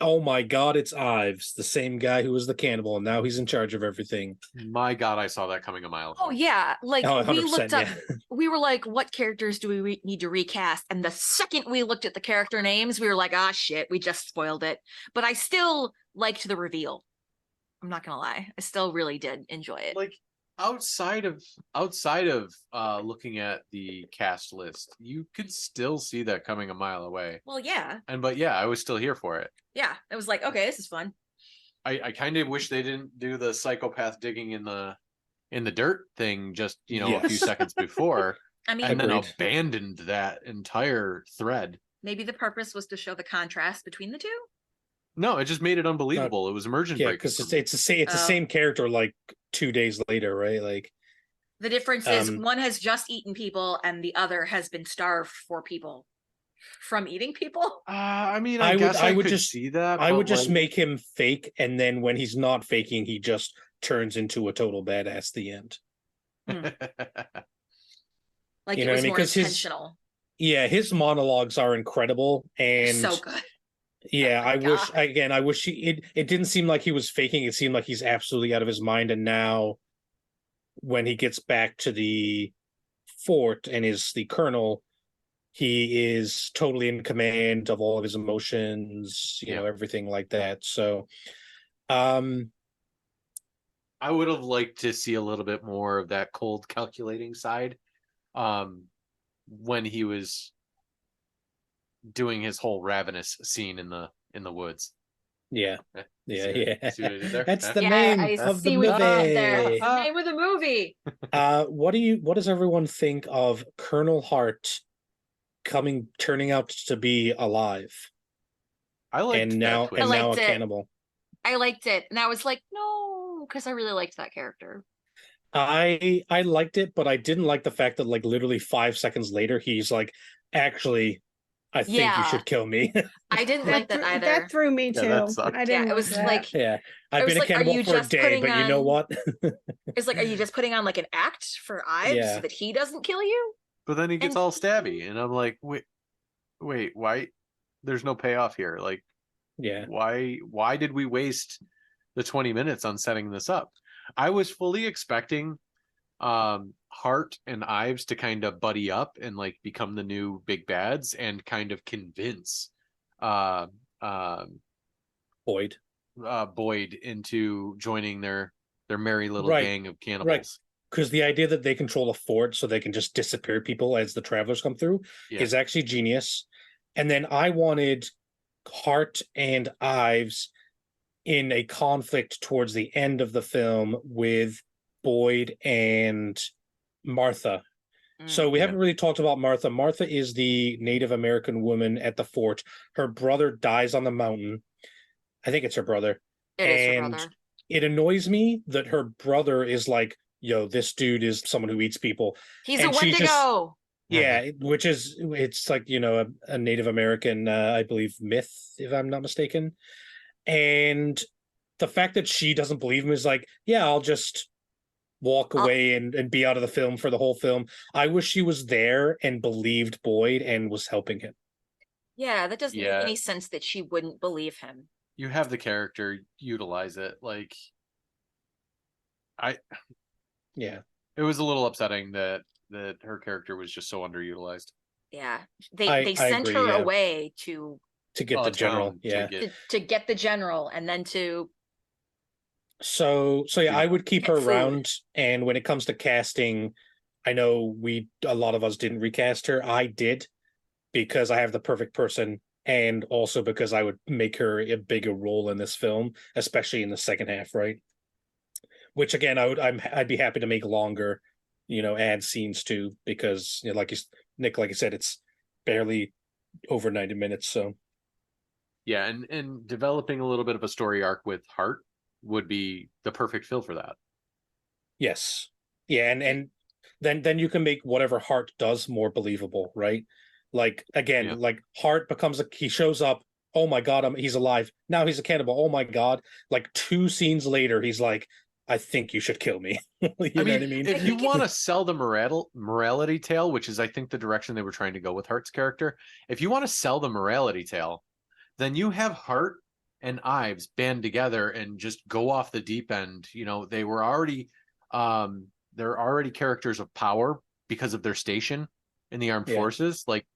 Oh my God, it's Ives, the same guy who was the cannibal, and now he's in charge of everything. My God, I saw that coming a mile Oh away. yeah, like Oh, we 100%, looked up. yeah. We were like, what characters do we need to recast? And the second we looked at the character names, we were like, ah, shit, we just spoiled it. But I still liked the reveal. I'm not gonna lie, I still really did enjoy it. Like, outside of looking at the cast list, you could still see that coming a mile away. Well, yeah, But yeah, I was still here for it. yeah. It was like, okay, this is fun. I kind of wish they didn't do the psychopath digging in the dirt thing just, a few Yes. seconds before, I mean, and then Agreed. abandoned that entire thread. maybe the purpose was to show the contrast between the two. No, it just made it unbelievable. It was immersion Yeah, breaking. because for me. it's the same character like 2 days later, right? Like, The difference is Um, one has just eaten people and the other has been starved for people from eating people. I mean, I I would- guess I I would could just- see that. I but, would just like, make him fake, and then when he's not faking, he just turns into a total badass at the end. Like You it know what was I mean? more 'Cause intentional. Yeah, his monologues are incredible, and So good. Yeah, Oh my I wish God. again. I wish it didn't seem like he was faking. It seemed like he's absolutely out of his mind. And now, when he gets back to the fort and is the colonel, he is totally in command of all of his emotions. You know, everything like that. So, um, I would have liked to see a little bit more of that cold, calculating side, um, when he was doing his whole Ravenous scene in the woods. yeah, Eh, yeah, see what I did there? That's Eh? the Yeah, name I of the see what you did there. That's movie. the name of the movie. What does everyone think of Colonel Hart turning out to be alive I liked that I and twist. now liked a it. cannibal? I liked it. And I was like, no, because I really liked that character. I liked it, but I didn't like the fact that like literally 5 seconds later he's like, actually, I think you Yeah. should kill me. I didn't like that either. That threw me Yeah, that too. sucked. I Yeah, didn't it like was that. like, Yeah, I I've was been a like, are cannibal you for a just day, putting but you know on, what? it's like, are you just putting on like an act for Ives Yeah. so that he doesn't kill you? But then he gets And all stabby, and I'm like, wait, why? There's no payoff here. Like, Yeah, why did we waste the 20 minutes on setting this up? I was fully expecting Hart and Ives to kind of buddy up and like become the new big bads and kind of convince uh Boyd. Boyd into joining their merry little Right, gang of right. cannibals. Because the idea that they control a fort so they can just disappear people as the travelers come through Yeah. is actually genius. And then I wanted Hart and Ives in a conflict towards the end of the film with Boyd and Martha. So we Yeah. haven't really talked about Martha. Martha is the Native American woman at the fort. Her brother dies on the mountain. I think it's her brother. it is her And brother. it annoys me that her brother is like, yo, this dude is someone who eats people. He's And a she just, Wendigo. yeah, which is, it's like, you know, a Native American, I believe, myth, if I'm not mistaken. And the fact that she doesn't believe him is like, yeah, I'll just walk I'll- away and be out of the film for the whole film. I wish she was there and believed Boyd and was helping him. Yeah, that doesn't make Yeah. any sense that she wouldn't believe him. You have the character, utilize it. Like Yeah. it was a little upsetting that her character was just so underutilized. Yeah, they I sent agree, her yeah. away to To get the general. Town Yeah. to get the general, and then to So yeah, Do I that. would keep Get her food. around. And when it comes to casting, I know a lot of us didn't recast her. I did because I have the perfect person, and also because I would make her a bigger role in this film, especially in the second half, right? Which again, I'd be happy to make longer, you know, add scenes too, because you know, Nick, like you said, it's barely over 90 minutes. So Yeah, and developing a little bit of a story arc with Hart would be the perfect fill for that. yes, yeah, and then you can make whatever Hart does more believable, right? Like again, Yeah. like Hart he shows up. Oh my god, he's alive now. He's a cannibal. Oh my god! Like 2 scenes later, he's like, "I think you should kill me." You know what I mean? If you want to sell the morality tale, which is I think the direction they were trying to go with Hart's character, if you want to sell the morality tale, then you have Hart and Ives band together and just go off the deep end. You know, they're already characters of power because of their station in the armed Yeah. forces. Like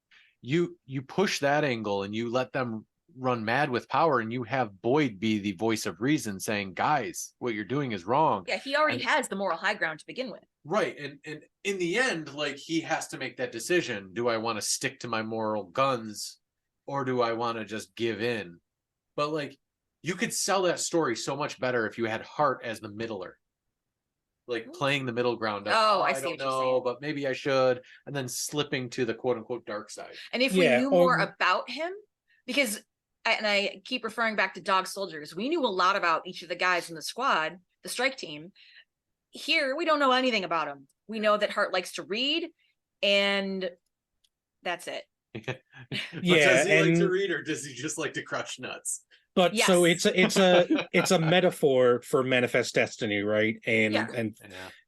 you push that angle and you let them run mad with power, and you have Boyd be the voice of reason saying, guys, what you're doing is wrong. yeah, he already has the moral high ground to begin with. Right. And in the end, like he has to make that decision. Do I want to stick to my moral guns or do I want to just give in? But like you could sell that story so much better if you had Hart as the middler. Like playing the middle ground of, I see don't what you're know, saying. but maybe I should, and then slipping to the quote unquote dark side. And if we Yeah, knew or- more about him, because I keep referring back to Dog Soldiers, we knew a lot about each of the guys in the squad, the strike team. Here, we don't know anything about him. We know that Hart likes to read, and that's it. But Yeah, does he like to and- read, or does he just like to crush nuts? But so Yes. it's a metaphor for manifest destiny, right? And Yeah.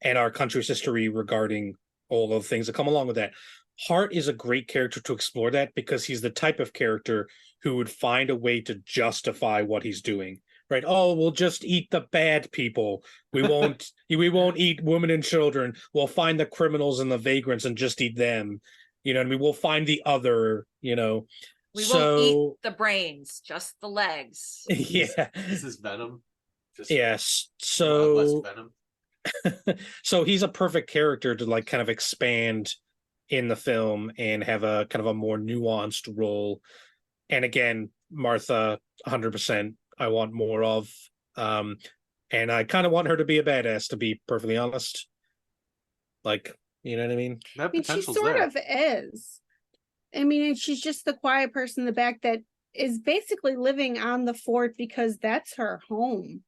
and our country's history regarding all of the things that come along with that. Hart is a great character to explore that because he's the type of character who would find a way to justify what he's doing. Right? Oh, we'll just eat the bad people. We won't eat women and children. We'll find the criminals and the vagrants and just eat them. You know, and we will find the other, you know. We won't eat So the brains, just the legs. yeah. This is Venom. Just Yes. a lot less So Venom. so he's a perfect character to like kind of expand in the film and have a kind of a more nuanced role. And again, Martha, 100%, I want more of. And I kind of want her to be a badass, to be perfectly honest. Like, you know what I mean? That I mean, she potential's sort there. of is. I mean, she's just the quiet person in the back that is basically living on the fort because that's her home.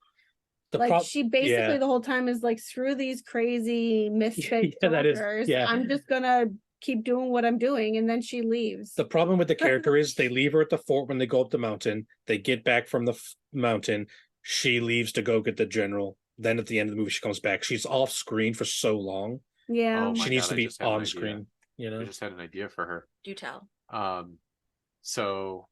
She basically the whole time is like, screw these crazy misfit soldiers. I'm just gonna keep doing what I'm doing, and then she leaves. The problem with the character is they leave her at the fort when they go up the mountain. They get back from the mountain. She leaves to go get the general. Then at the end of the movie, she comes back. She's off screen for so long. Yeah. Oh my She needs God, to be on screen. You I know, just had an idea for her. Do tell. So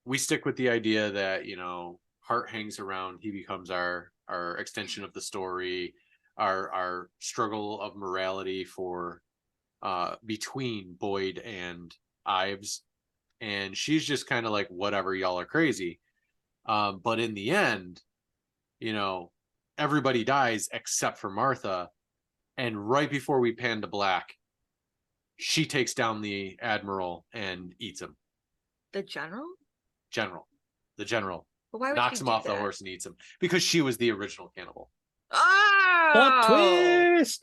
we stick with the idea that, you know, Hart hangs around. He becomes our extension of the story, our struggle of morality for between Boyd and Ives, and she's just kind of like, whatever, y'all are crazy. But in the end, you know, everybody dies except for Martha, and right before we pan to black, she takes down the admiral and eats him. The general? The general But why would knocks she him do off the that? horse and eats him because she was the original cannibal. plot Oh, twist.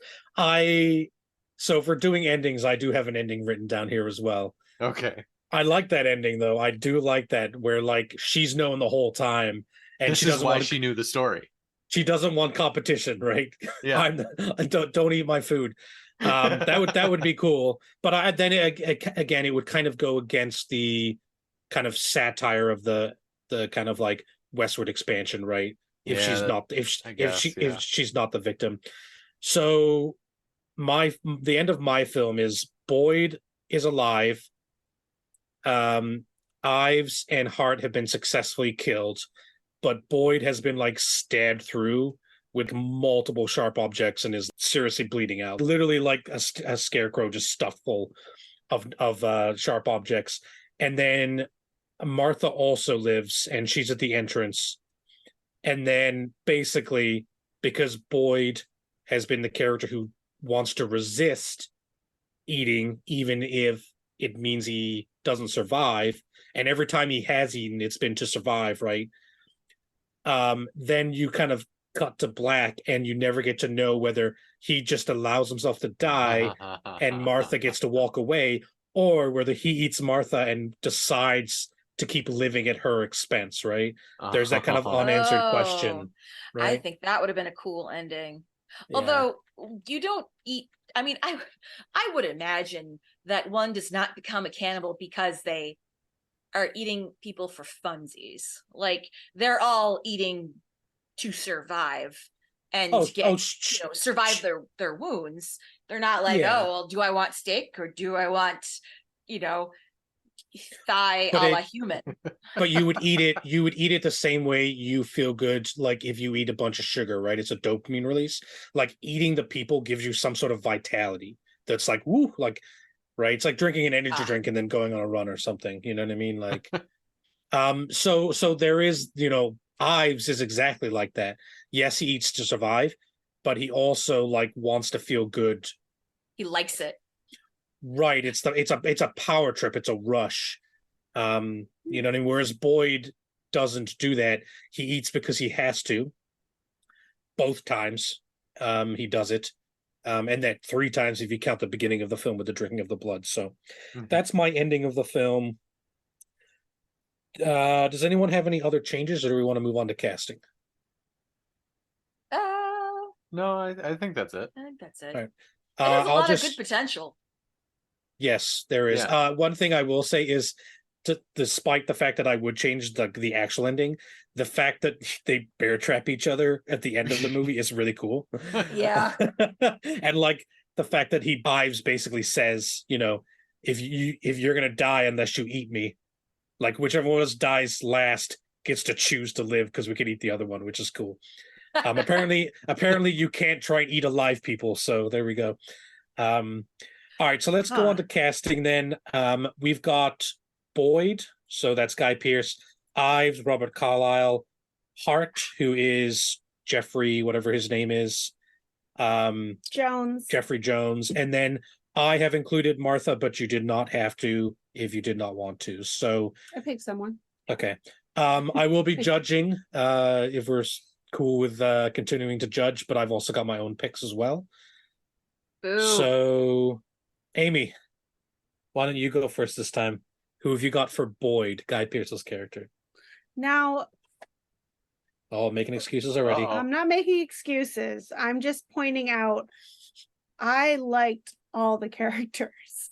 So for doing endings, I do have an ending written down here as well. Okay. I like that ending though. I do like that where like she's known the whole time, and This she is doesn't why want she knew the story. she doesn't want competition, right? Yeah. Don't eat my food. That would be cool, but again it would kind of go against the kind of satire of the kind of like westward expansion, right? If she's not if she's not the victim. So the end of my film is Boyd is alive. Ives and Hart have been successfully killed, but Boyd has been like stabbed through with multiple sharp objects and is seriously bleeding out. Literally like a scarecrow just stuffed full of sharp objects. And then Martha also lives and she's at the entrance. And then basically, because Boyd has been the character who wants to resist eating, even if it means he doesn't survive, and every time he has eaten, it's been to survive, right? Then you kind of cut to black and you never get to know whether he just allows himself to die and Martha gets to walk away, or whether he eats Martha and decides to keep living at her expense, right? There's that kind of unanswered question, right? I think that would have been a cool ending. Yeah. Although you don't eat, I mean, I would imagine that one does not become a cannibal because they are eating people for funsies. Like they're all eating to survive and survive their wounds. They're not like, Yeah. oh, well, do I want steak or do I want, thigh a la human? But you would eat it the same way you feel good, like if you eat a bunch of sugar, right? It's a dopamine release. Like eating the people gives you some sort of vitality that's like, woo, like, right? It's like drinking an energy drink and then going on a run or something. You know what I mean? Like, so there is, Ives is exactly like that. Yes, he eats to survive, but he also like wants to feel good. He likes it. Right. It's a power trip. It's a rush. You know what I mean? Whereas Boyd doesn't do that. He eats because he has to. Both times, he does it. And that 3 times if you count the beginning of the film with the drinking of the blood. So that's my ending of the film. Does anyone have any other changes, or do we want to move on to casting? No, I think that's it. I think that's it. All right. There's a lot of good potential. Yes, there is. Yeah. One thing I will say is, despite the fact that I would change the actual ending, the fact that they bear trap each other at the end of the movie is really cool. Yeah. And like the fact that Ives basically says, if you're gonna die unless you eat me, like whichever one of us dies last gets to choose to live because we can eat the other one, which is cool. Apparently you can't try and eat alive people, so there we go. All right, so let's go on to casting then. We've got Boyd, so that's Guy Pearce, Ives, Robert Carlyle, Hart, who is Jeffrey, whatever his name is, Jones. Jeffrey Jones, and then I have included Martha, but you did not have to if you did not want to. So I picked someone. okay. I will be judging if we're cool with continuing to judge, but I've also got my own picks as well. Boo. So, Amy, why don't you go first this time? Who have you got for Boyd, Guy Pearce's character? Now, Oh, making excuses already. Uh-oh. I'm not making excuses. I'm just pointing out I liked all the characters.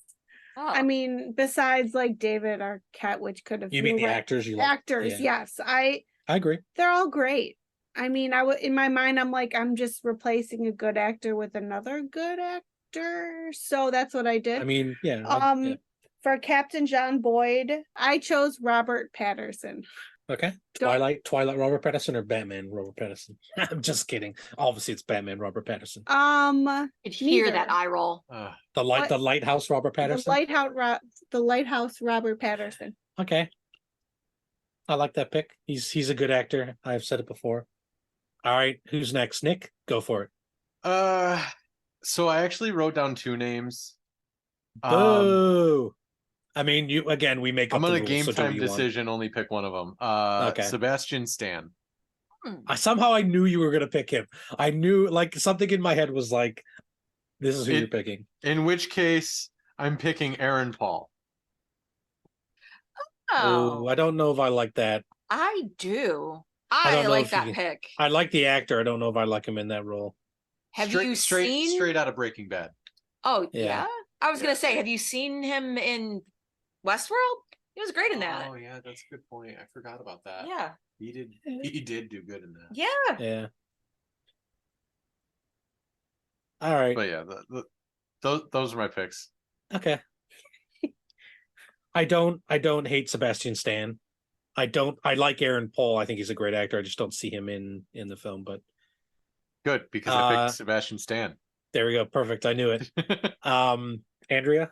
Oh. I mean, besides like David Arquette, which could have You mean been the actors you like? actors, Yeah. yes. I agree. They're all great. I mean, in my mind, I'm like, I'm just replacing a good actor with another good actor. So that's what I did. I mean, yeah. For Captain John Boyd, I chose Robert Patterson. Okay. Twilight Robert Patterson or Batman Robert Patterson? I'm just kidding. Obviously it's Batman Robert Patterson. Could hear neither. that eye roll. The Lighthouse Robert Patterson? The Lighthouse Robert Patterson. Okay. I like that pick. He's a good actor. I've said it before. All right, who's next? Nick, go for it. So I actually wrote down two names. Boo. I mean, we make up I'm the gonna rules, game so do time what you want. decision, only pick one of them. Okay. Sebastian Stan. Somehow I knew you were gonna pick him. I knew, like, something in my head was like, this is who you're picking. In which case, I'm picking Aaron Paul. Oh, I don't know if I like that. I do. I don't know like if that pick. I like the actor. I don't know if I like him in that role. Have you seen straight out of Breaking Bad? Oh Yeah. I was gonna say, have you seen him in Westworld? He was great in that. Oh yeah, that's a good point. I forgot about that. Yeah. He did do good in that. Yeah. Yeah. All right. But yeah, those are my picks. Okay. I don't hate Sebastian Stan. I like Aaron Paul. I think he's a great actor. I just don't see him in the film, but Good, because I picked Sebastian Stan. there we go. Perfect. I knew it. Andrea?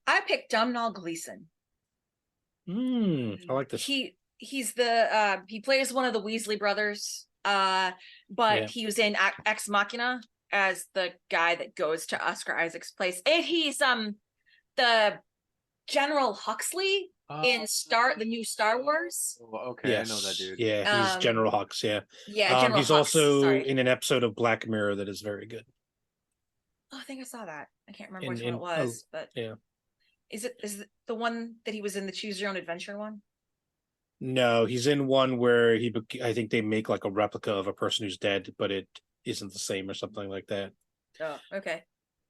I picked Domhnall Gleeson. I like this. He's the he plays one of the Weasley brothers. But he was in Ex Machina as the guy that goes to Oscar Isaac's place. And he's the General Huxley in the new Star Wars. Oh, okay, yes. I know that dude. Yeah, he's General Hux. Yeah, General he's Hux, also in an episode of Black Mirror that is very good. Oh, I think I saw that. I can't remember which one it was, but yeah. Is it the one that he was in, the Choose Your Own Adventure one? No, he's in one where I think they make like a replica of a person who's dead, but it isn't the same or something like that. Oh, okay.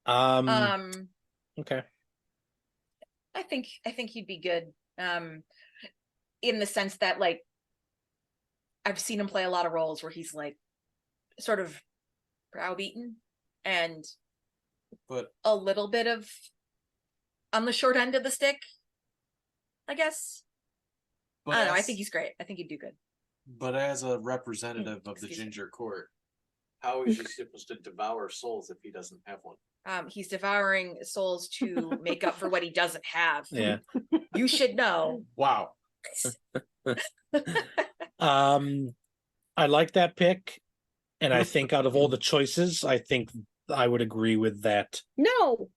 Okay. I think he'd be good. In the sense that, like, I've seen him play a lot of roles where he's like sort of browbeaten and a little bit of on the short end of the stick, I guess. I don't know. I think he's great. I think he'd do good. But as a representative of the Ginger Court, how is he supposed to devour souls if he doesn't have one? He's devouring souls to make up for what he doesn't have. Yeah. You should know. Wow. I like that pick, and I think out of all the choices, I think I would agree with that. No.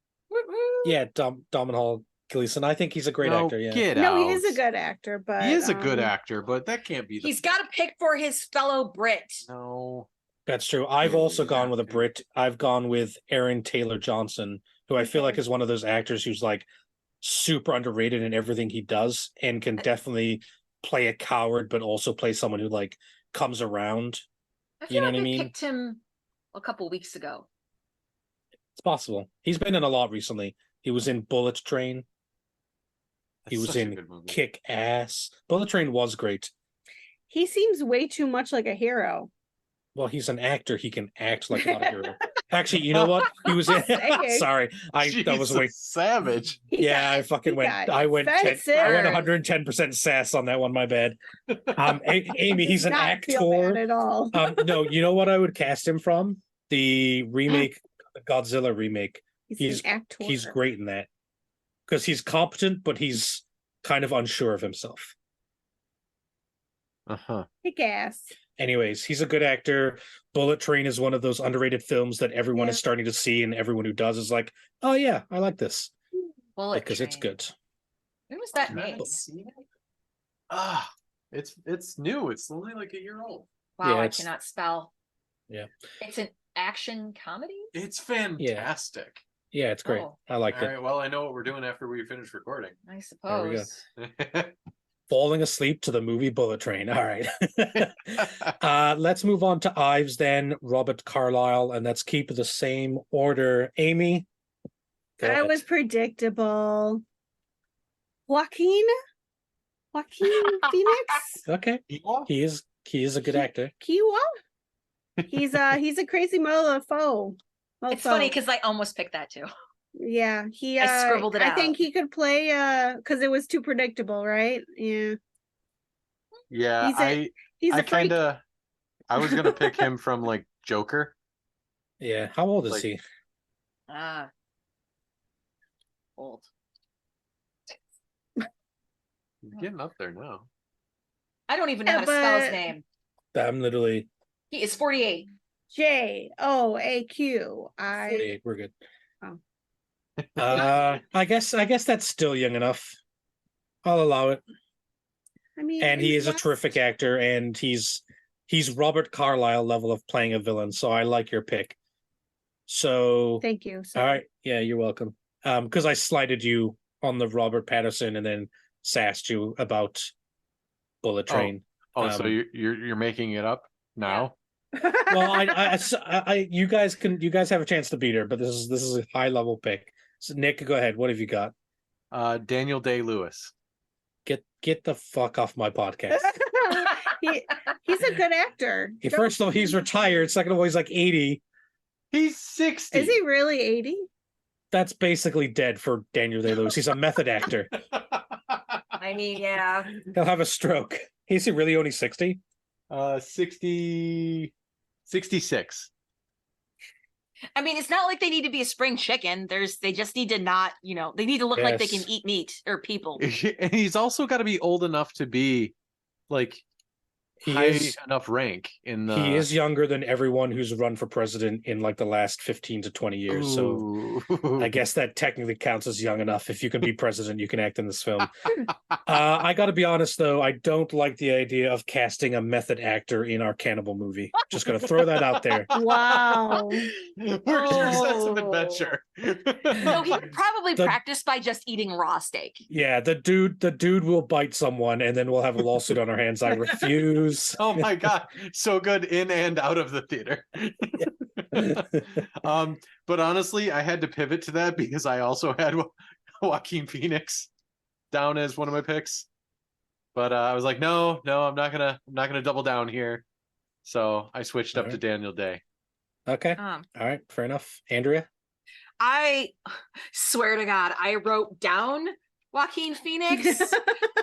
Yeah, Domhnall Gleeson. I think he's a great actor. Yeah. He is a good actor, but he is a good actor, but that can't be. He's got to pick for his fellow Brit. No, that's true. I've also gone with a Brit. I've gone with Aaron Taylor Johnson, who I feel like is one of those actors who's like super underrated in everything he does, and can definitely play a coward, but also play someone who like comes around. I feel like I picked him a couple weeks ago. It's possible. He's been in a lot recently. He was in Bullet Train. He was in Kick Ass. Bullet Train was great. He seems way too much like a hero. Well, he's an actor. He can act like not a hero. Actually, you know what? He was in. Saying. Sorry, that was way. savage. Yeah, I fucking he went. got I went. offensive. I went 110% sass on that one. My bad. Amy, he's an Not feel bad actor. at all. No, you know what I would cast him from? The remake, the Godzilla remake. He's an actor. He's great in that because he's competent, but he's kind of unsure of himself. Kick ass. Anyways, he's a good actor. Bullet Train is one of those underrated films that everyone is starting to see, and everyone who does is like, "Oh yeah, I like this." Bullet because Train. it's good. When was that made? It's new. It's only like a year old. Wow, Yeah, I it's- cannot spell. Yeah. It's an action comedy? It's fantastic. Yeah, it's great. Oh. I liked All it. right, well, I know what we're doing after we finish recording. I There we suppose. go. Falling asleep to the movie Bullet Train. All right. Let's move on to Ives then, Robert Carlyle, and let's keep the same order. Amy? Go That ahead. was predictable. Joaquin Phoenix? Okay. He is a good actor. Kiwa? He's a crazy mofo. It's funny because I almost picked that too. Yeah, he I scribbled it I out. think he could play because it was too predictable, right? Yeah. Yeah, He's a I freak. kind of, I was gonna pick him from like Joker. Yeah. How old is Like- he? Ah. Old. He's getting up there now. I don't even know Yeah, how to spell his but- name. I'm literally He is 48. JOAQI. 48. We're good. Oh. I guess that's still young enough. I'll allow it. I mean, And in he the is a West- terrific actor, and he's Robert Carlyle level of playing a villain. So I like your pick. So Thank you. So all right, yeah, you're welcome. Because I slighted you on the Robert Patterson and then sassed you about Bullet Train. Oh, so Um, you're making it up now? Well, you guys have a chance to beat her, but this is a high level pick. So Nick, go ahead. What have you got? Daniel Day-Lewis. Get the fuck off my podcast. he's a good actor. First of all, he's retired. Second of all, he's like 80. He's 60. Is he really 80? That's basically dead for Daniel Day-Lewis. He's a method actor. I mean, yeah. He'll have a stroke. Is he really only 60? 66. I mean, it's not like they need to be a spring chicken. They just need to not, they need to look like they can Yes. eat meat or people. And he's also got to be old enough to be like He high is enough rank in the. he is younger than everyone who's run for president in like the last 15 to 20 years. So Ooh. I guess that technically counts as young enough. If you can be president, you can act in this film. I got to be honest, though, I don't like the idea of casting a method actor in our cannibal movie. Just going to throw that out there. Wow. Where's your sense of adventure? No, he could probably The- practice by just eating raw steak. Yeah, the dude will bite someone, and then we'll have a lawsuit on our hands. I refuse. Oh my god, so good in and out of the theater. But honestly, I had to pivot to that because I also had Joaquin Phoenix down as one of my picks. But I was like, no, I'm not gonna double down here. So I switched up to Alright. Daniel Day. Okay, all right, fair enough. Andrea, I swear to God, I wrote down Joaquin Phoenix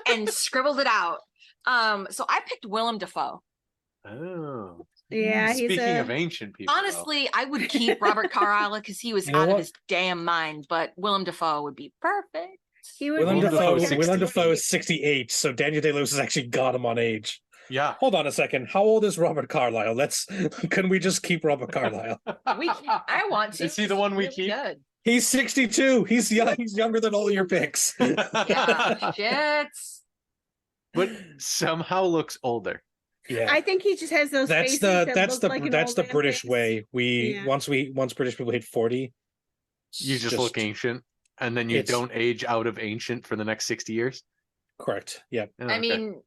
and scribbled it out. So I picked Willem Dafoe. Oh, Yeah, he's speaking of ancient people, Honestly, I would keep Robert Carlyle because he was You know out of what? his damn mind, but Willem Dafoe would be perfect. he would Willem be Dafoe. so Willem good. Dafoe is 68, so Daniel Day-Lewis has actually got him on age. yeah. Hold on a second. How old is Robert Carlyle? Can we just keep Robert Carlyle? I want to. Is he the one we Really keep? Good. He's 62. He's young. He's younger than all your picks. Yeah, shit. But somehow looks older. Yeah. I think he just has those faces that look like an old man British face. way. Yeah. Once British people hit 40, You just look ancient, and then you it's- don't age out of ancient for the next 60 years. correct. Yeah. Oh, I okay. mean,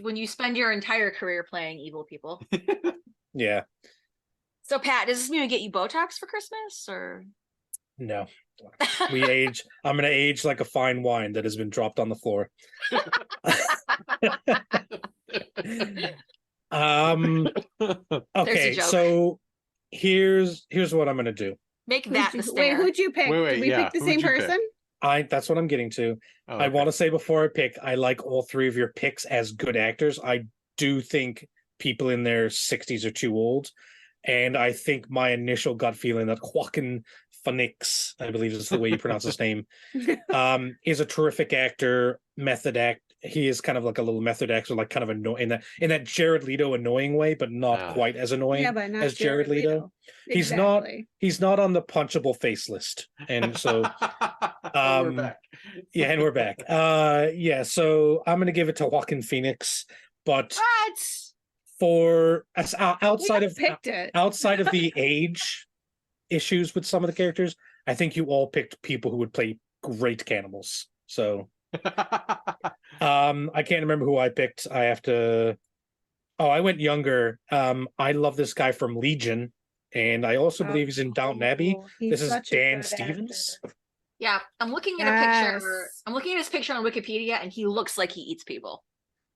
when you spend your entire career playing evil people. Yeah. So, Pat, does this mean we get you Botox for Christmas or? No. We age. I'm gonna age like a fine wine that has been dropped on the floor. There's a Okay, joke. so Here's what I'm gonna do. Make that the Wait, stinger. who'd you pick? Wait, Did we yeah, pick the who'd same you pick? person? That's what I'm getting to. Oh, I okay. want to say before I pick, I like all three of your picks as good actors. I do think people in their 60s are too old. And I think my initial gut feeling that Joaquin Phoenix, I believe is the way you pronounce his name, is a terrific actor, method act. He is kind of like a little method actor, like kind of annoying in that Jared Leto annoying way, but not quite as annoying Yeah, but not as Jared Leto. Exactly. He's not on the punchable face list. And so we're back. yeah, and we're back. Yeah, so I'm gonna give it to Joaquin Phoenix, but What? for We picked it. outside of the age issues with some of the characters, I think you all picked people who would play great cannibals. So I can't remember who I picked. I have to I went younger. I love this guy from Legion, and I also believe he's in Downton Abbey. He's This is such a Dan good Stevens. actor. Yeah, I'm looking at a picture. Yes. I'm looking at his picture on Wikipedia, and he looks like he eats people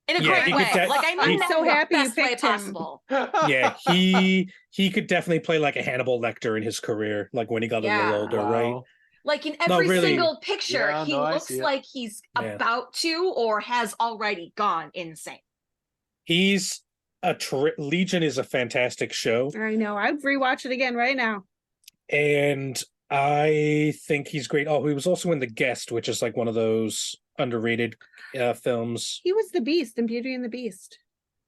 in a Yeah, great he way. could Like I mean, I'm that so in the happy you best way picked him. possible. Yeah, he could definitely play like a Hannibal Lecter in his career, like when he got a little Yeah. older, right? Wow. Like in No, every really. single picture, Yeah, he no, I looks see it. like he's Yeah. about to or has already gone insane. He's Legion is a fantastic show, I know. I'd rewatch it again right now. and I think he's great. Oh, he was also in The Guest, which is like one of those underrated films. He was the Beast in Beauty and the Beast.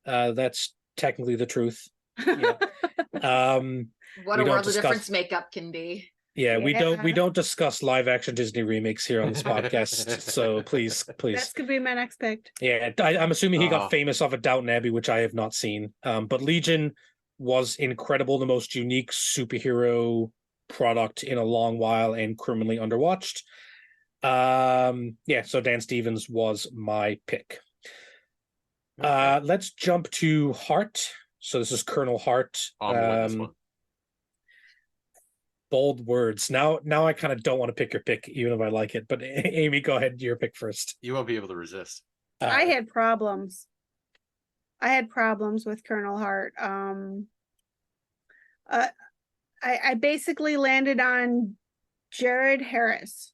That's technically the truth. Yeah. What We a don't world of discuss- difference makeup can be. Yeah, we Yeah. don't discuss live action Disney remakes here on this podcast. So please. That's gonna be my next pick. Yeah, I'm assuming he Oh. got famous off of Downton Abbey, which I have not seen. But Legion was incredible, the most unique superhero product in a long while and criminally underwatched. Yeah, so Dan Stevens was my pick. Let's jump to Hart. So this is Colonel Hart. I'm gonna win this one. Bold words. Now I kind of don't want to pick your pick, even if I like it. But Amy, go ahead. Your pick first. You won't be able to resist. I had problems. I had problems with Colonel Hart. I basically landed on Jared Harris.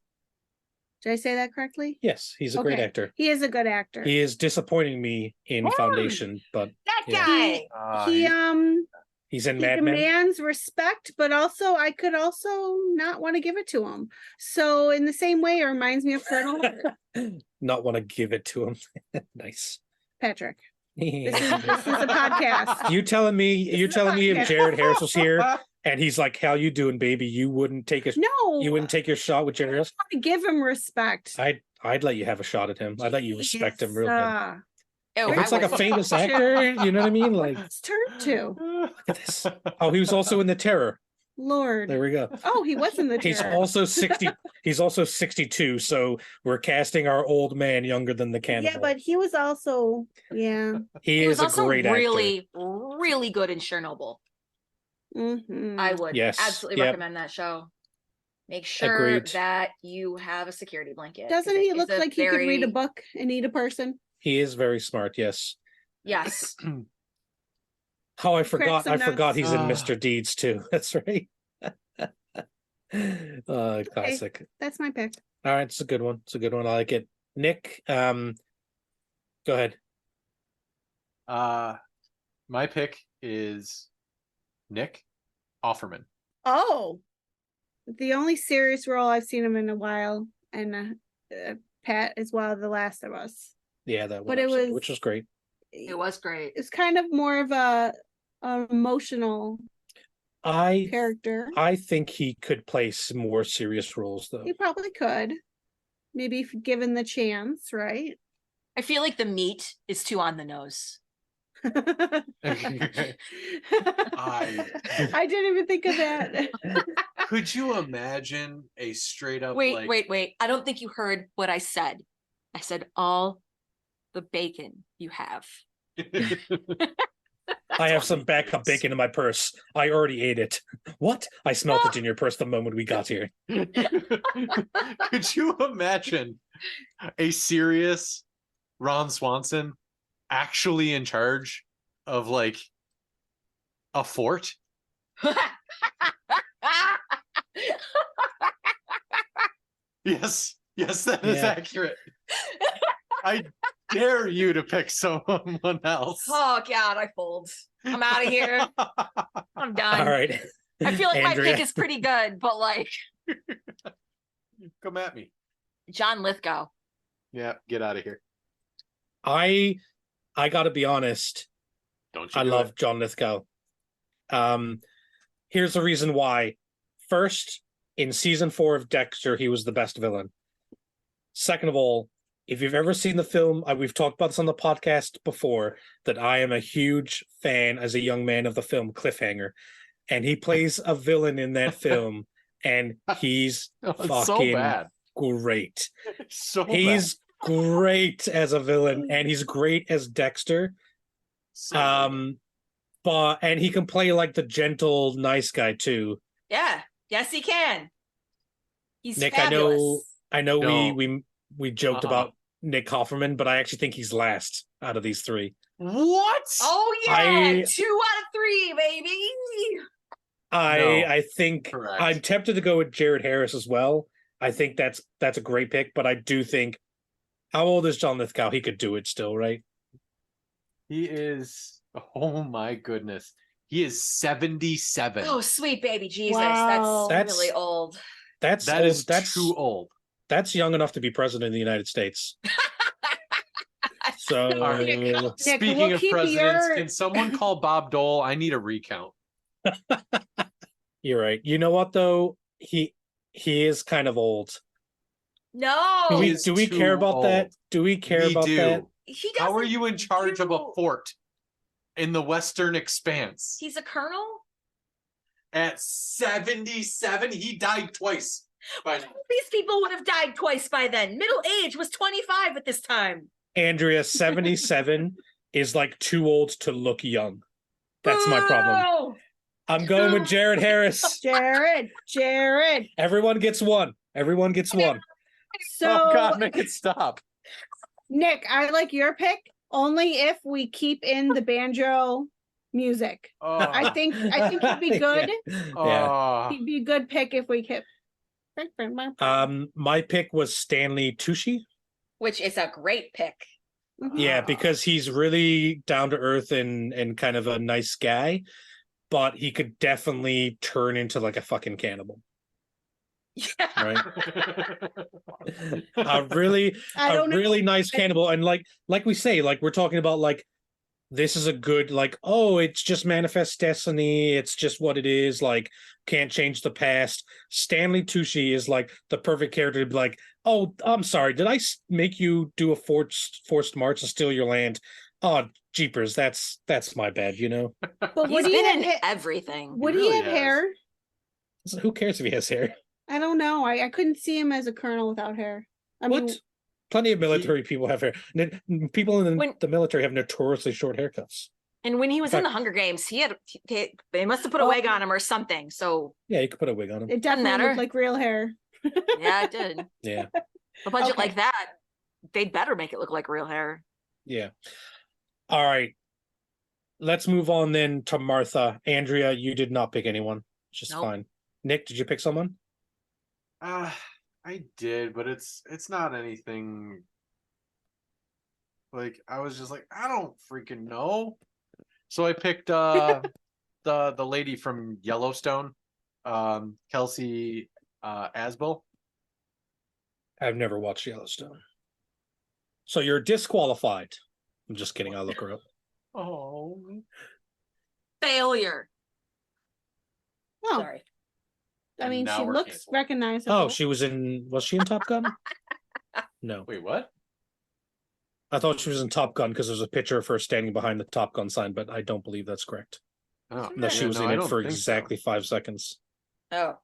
Did I say that correctly? Yes, he's a great Okay. actor. He is a good actor. He is disappointing me in Foundation, but That Yeah. guy. he's in He Mad Men. demands respect, but also I could also not want to give it to him. So in the same way, it reminds me of Colonel Hart. Not want to give it to him. Nice. Patrick. This is a podcast. You telling me This is a if podcast. Jared Harris was here and he's like, "How you doing, baby?" You wouldn't take No, your shot with Jared Harris? I want to give him respect. I'd let you have a shot at him. I'd let you respect him real good. Oh, If it's I like a would- famous actor, you know what I mean? Like, It's turn to. look at this. Oh, he was also in The Terror. Lord. There we go. Oh, he was in the He's Terror. also 60. He's also 62. So we're casting our old man younger than the cannibal. Yeah, but he was also he He was is a also great actor. really, really good in Chernobyl. mhm. I would Yes, absolutely yep. recommend that show. Make sure Agreed. that you have a security blanket. 'cause Doesn't it he is look a like he could read a very- book and eat a person? He is very smart. Yes. Yes. Oh, I forgot. some nuts. He's in Ah. Mr. Deeds too. That's right. Classic. That's my pick. All right, it's a good one. It's a good one. I like it. Nick, go ahead. My pick is Nick Offerman. Oh, the only serious role I've seen him in a while, and Pat as well, The Last of Us. Yeah, that one. But it was- which was great. It was great. It's kind of more of a emotional I character. think he could play some more serious roles though. He probably could, maybe if given the chance, right? I feel like the meat is too on the nose. I didn't even think of that. Could you imagine a straight up Wait. I don't think you heard what I said. I said all the bacon you have. I have some backup bacon in my purse. I already ate it. What? I smelt it in your purse the moment we got here. Could you imagine a serious Ron Swanson actually in charge of like a fort? Yes, that is Yeah. accurate. I dare you to pick someone else. Oh God, I fold. I'm out of here. I'm done. All right. I feel like my Andrea. pick is pretty good, but like Come at me. John Lithgow. Yeah, get out of here. I gotta be honest. Don't you I do love it. John Lithgow. Here's the reason why. First, in season 4 of Dexter, he was the best villain. Second of all, if you've ever seen the film, we've talked about this on the podcast before, that I am a huge fan as a young man of the film Cliffhanger. And he plays a villain in that film, and he's It's so fucking bad. great. So He's great as a villain, and he's great as Dexter. bad. And he can play like the gentle, nice guy too. Yeah. Yes, he can. He's Nick, fabulous. I know No. we joked about Nick Offerman, but I actually think he's last out of these 3. What? Oh yeah, 2 out of 3, baby. I think correct. I'm tempted to go with Jared Harris as well. I think that's a great pick, but I do think, how old is John Lithgow? He could do it still, right? He is. Oh my goodness. He is 77. Oh, sweet baby Jesus. Wow. That's really old. That's That old. is too old. That's young enough to be president of the United States. So There you go. Nick, Speaking we'll of keep presidents, your- can someone call Bob Dole? I need a recount. you're right. You know what though? He is kind of old. No. Do He we is do we too care about that? old. Do we care We about do. that? He How are doesn't you in charge of a do- fort in the Western Expanse? He's a colonel? At 77, he died twice. By now. These people would have died twice by then. Middle age was 25 at this time. Andrea, 77 is like too old to look young. That's my problem. Boo! I'm going with Jared Harris. Jared. Everyone gets one. Everyone gets one. So Oh God, make it stop. Nick, I like your pick only if we keep in the banjo music. Oh, I think he'd be good. Yeah. He'd be a good pick if we kept. My pick was Stanley Tucci. Which is a great pick. Yeah, because he's really down to earth and kind of a nice guy, but he could definitely turn into like a fucking cannibal. Yeah. Right? a really nice cannibal. And like we say, like we're talking about like this is a good, like, oh, it's just manifest destiny. It's just what it is. Like, can't change the past. Stanley Tucci is like the perfect character to be like, oh, I'm sorry. Did I make you do a forced march to steal your land? Oh, jeepers. That's my bad, you know? But He's would he been have in everything. Would really he have has. hair? So who cares if he has hair? I don't know. I couldn't see him as a colonel without hair. I What? mean, Plenty of military people have hair. People in When- the military have notoriously short haircuts. And when he was In in the fact- Hunger Games, they must have put a Oh. wig on him or something. So Yeah, you could put a wig on him. it definitely matter. looked like real hair. yeah, it did. Yeah. A budget Okay. like that, they'd better make it look like real hair. Yeah. All right. Let's move on then to Martha. Andrea, you did not pick anyone. It's just Nope. fine. Nick, did you pick someone? I did, but it's not anything. Like I was just like, I don't freaking know. So I picked the lady from Yellowstone, Kelsey Asbel. I've never watched Yellowstone. So you're disqualified. I'm just kidding. I'll look her up. Oh, Failure. Oh, Sorry. I And mean, now she we're looks canceled. recognizable. Oh, was she in Top Gun? No. wait, what? I thought she was in Top Gun because there's a picture of her standing behind the Top Gun sign, but I don't believe that's correct. Oh, Unless she yeah, was no, in I it don't for think so. exactly 5 seconds. Oh.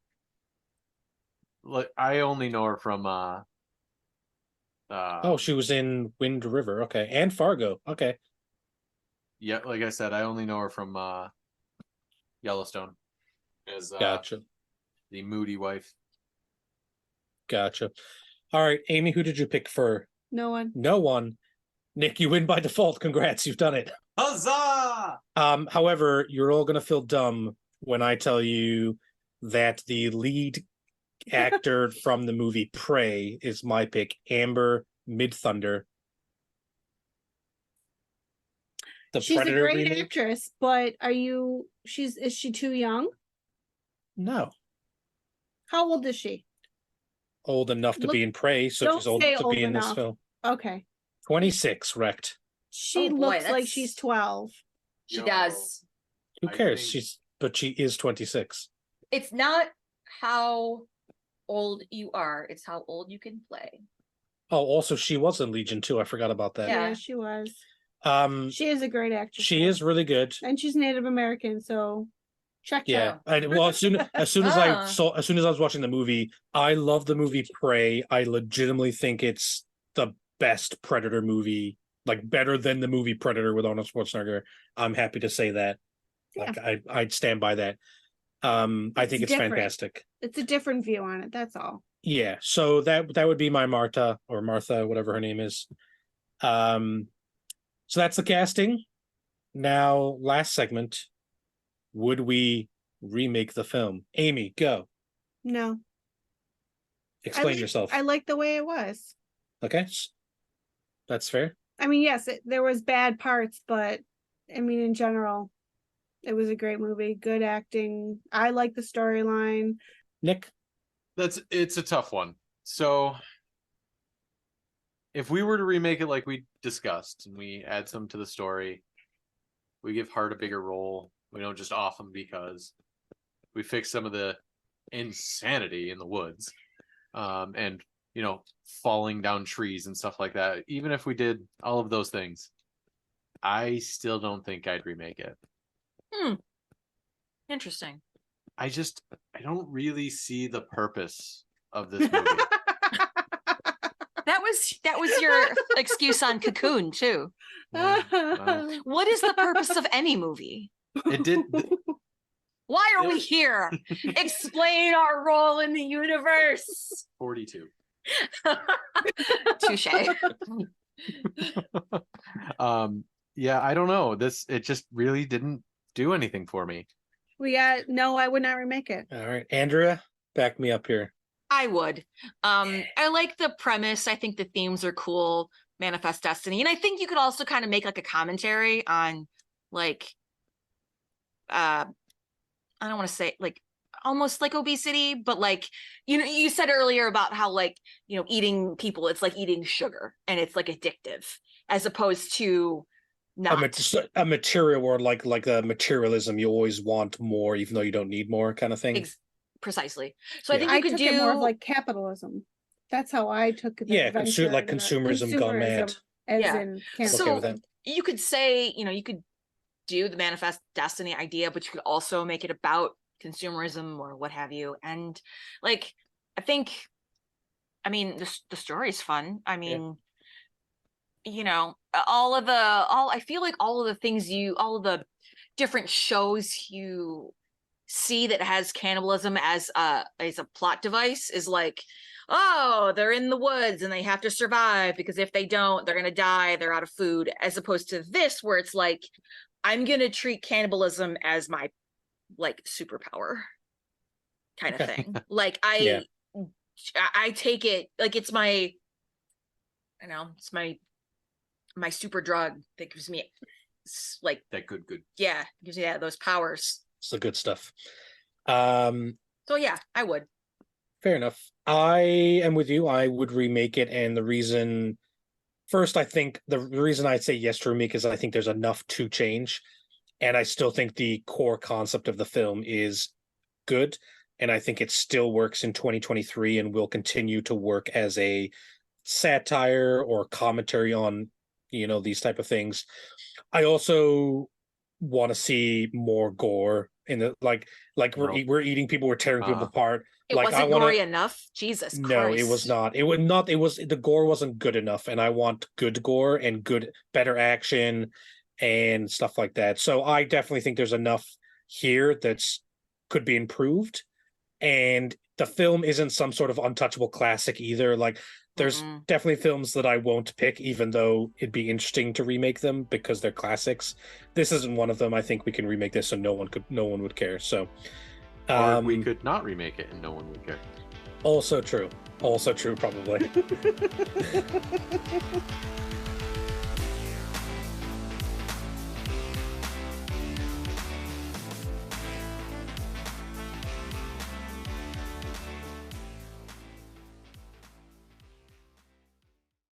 Look, I only know her from Oh, she was in Wind River. Okay. And Fargo. Okay. yeah, like I said, I only know her from Yellowstone as Gotcha. the moody wife. Gotcha. All right, Amy, who did you pick for? No one. No one. Nick, you win by default. Congrats, you've done it. Huzzah! However, you're all gonna feel dumb when I tell you that the lead actor from the movie Prey is my pick. Amber Midthunder. The She's Predator a great remake? actress, but is she too young? No. How old is she? Old enough to Look- be in Prey, so don't she's old say to old be in this enough. film. Okay. 26, wrecked. She Oh, boy, looks like that's- she's 12. She No. does. Who I cares? think- But she is 26. It's not how old you are, it's how old you can play. Oh, also she was in Legion too. I forgot about that. Yeah. Yeah, she was. Um, She is a great actress. she though. is really good. And she's Native American, so check Yeah. that. Well, as soon as I Ah. saw, as soon as I was watching the movie, I love the movie Prey. I legitimately think it's the best Predator movie, like better than the movie Predator with Arnold Schwarzenegger. I'm happy to say that. Like I'd stand by that. I think it's different. fantastic. It's a different view on it, that's all. Yeah, so that would be my Martha, whatever her name is. So that's the casting. Now, last segment. Would we remake the film? Amy, go. No. Explain yourself. I like the way it was. Okay. That's fair. I mean, yes, there was bad parts, but I mean, in general, it was a great movie. Good acting. I like the storyline. Nick? It's a tough one. So if we were to remake it like we discussed and we add some to the story, we give Hart a bigger role. We don't just off him because we fix some of the insanity in the woods. And falling down trees and stuff like that. Even if we did all of those things, I still don't think I'd remake it. Interesting. I don't really see the purpose of this movie. That was your excuse on Cocoon too. What is the purpose of any movie? It did. Why are we here? Explain our role in the universe. 42. Touche. Yeah, I don't know. It just really didn't do anything for me. No, I would not remake it. All right. Andrea, back me up here. I would. I like the premise. I think the themes are cool. Manifest Destiny. And I think you could also kind of make like a commentary on like I don't want to say like almost like obesity, but like you said earlier about how like eating people, it's like eating sugar and it's like addictive as opposed to not a material or like a materialism. You always want more even though you don't need more kind of thing. Precisely. So Yeah. I think you could took do it more of like capitalism. That's how I took it. Yeah, consumerism gone mad. As Yeah. in So with that. you could say, you could do the Manifest Destiny idea, but you could also make it about consumerism or what have you. And like, I think, the story's fun. I mean, I feel like all of the things all of the different shows you see that has cannibalism as a plot device is like, oh, they're in the woods and they have to survive because if they don't, they're going to die. They're out of food. As opposed to this, where it's like, I'm going to treat cannibalism as my like superpower kind of thing. Like I take it like it's my, it's my super drug that gives me like that good. Yeah, gives me those powers. It's the good stuff. So yeah, I would. Fair enough. I am with you. I would remake it, and the reason, first, I think the reason I'd say yes to remake is I think there's enough to change, and I still think the core concept of the film is good, and I think it still works in 2023 and will continue to work as a satire or commentary on these type of things. I also want to see more gore in the like we're eating people, we're tearing people apart. It wasn't gory enough. Jesus Christ. No, it was not. It would not. It was the gore wasn't good enough, and I want good gore and better action and stuff like that. So I definitely think there's enough here that's could be improved, and the film isn't some sort of untouchable classic either. Like there's definitely films that I won't pick, even though it'd be interesting to remake them because they're classics. This isn't one of them. I think we can remake this, and no one would care. So. Or we could not remake it and no one would care. Also true. Also true, probably.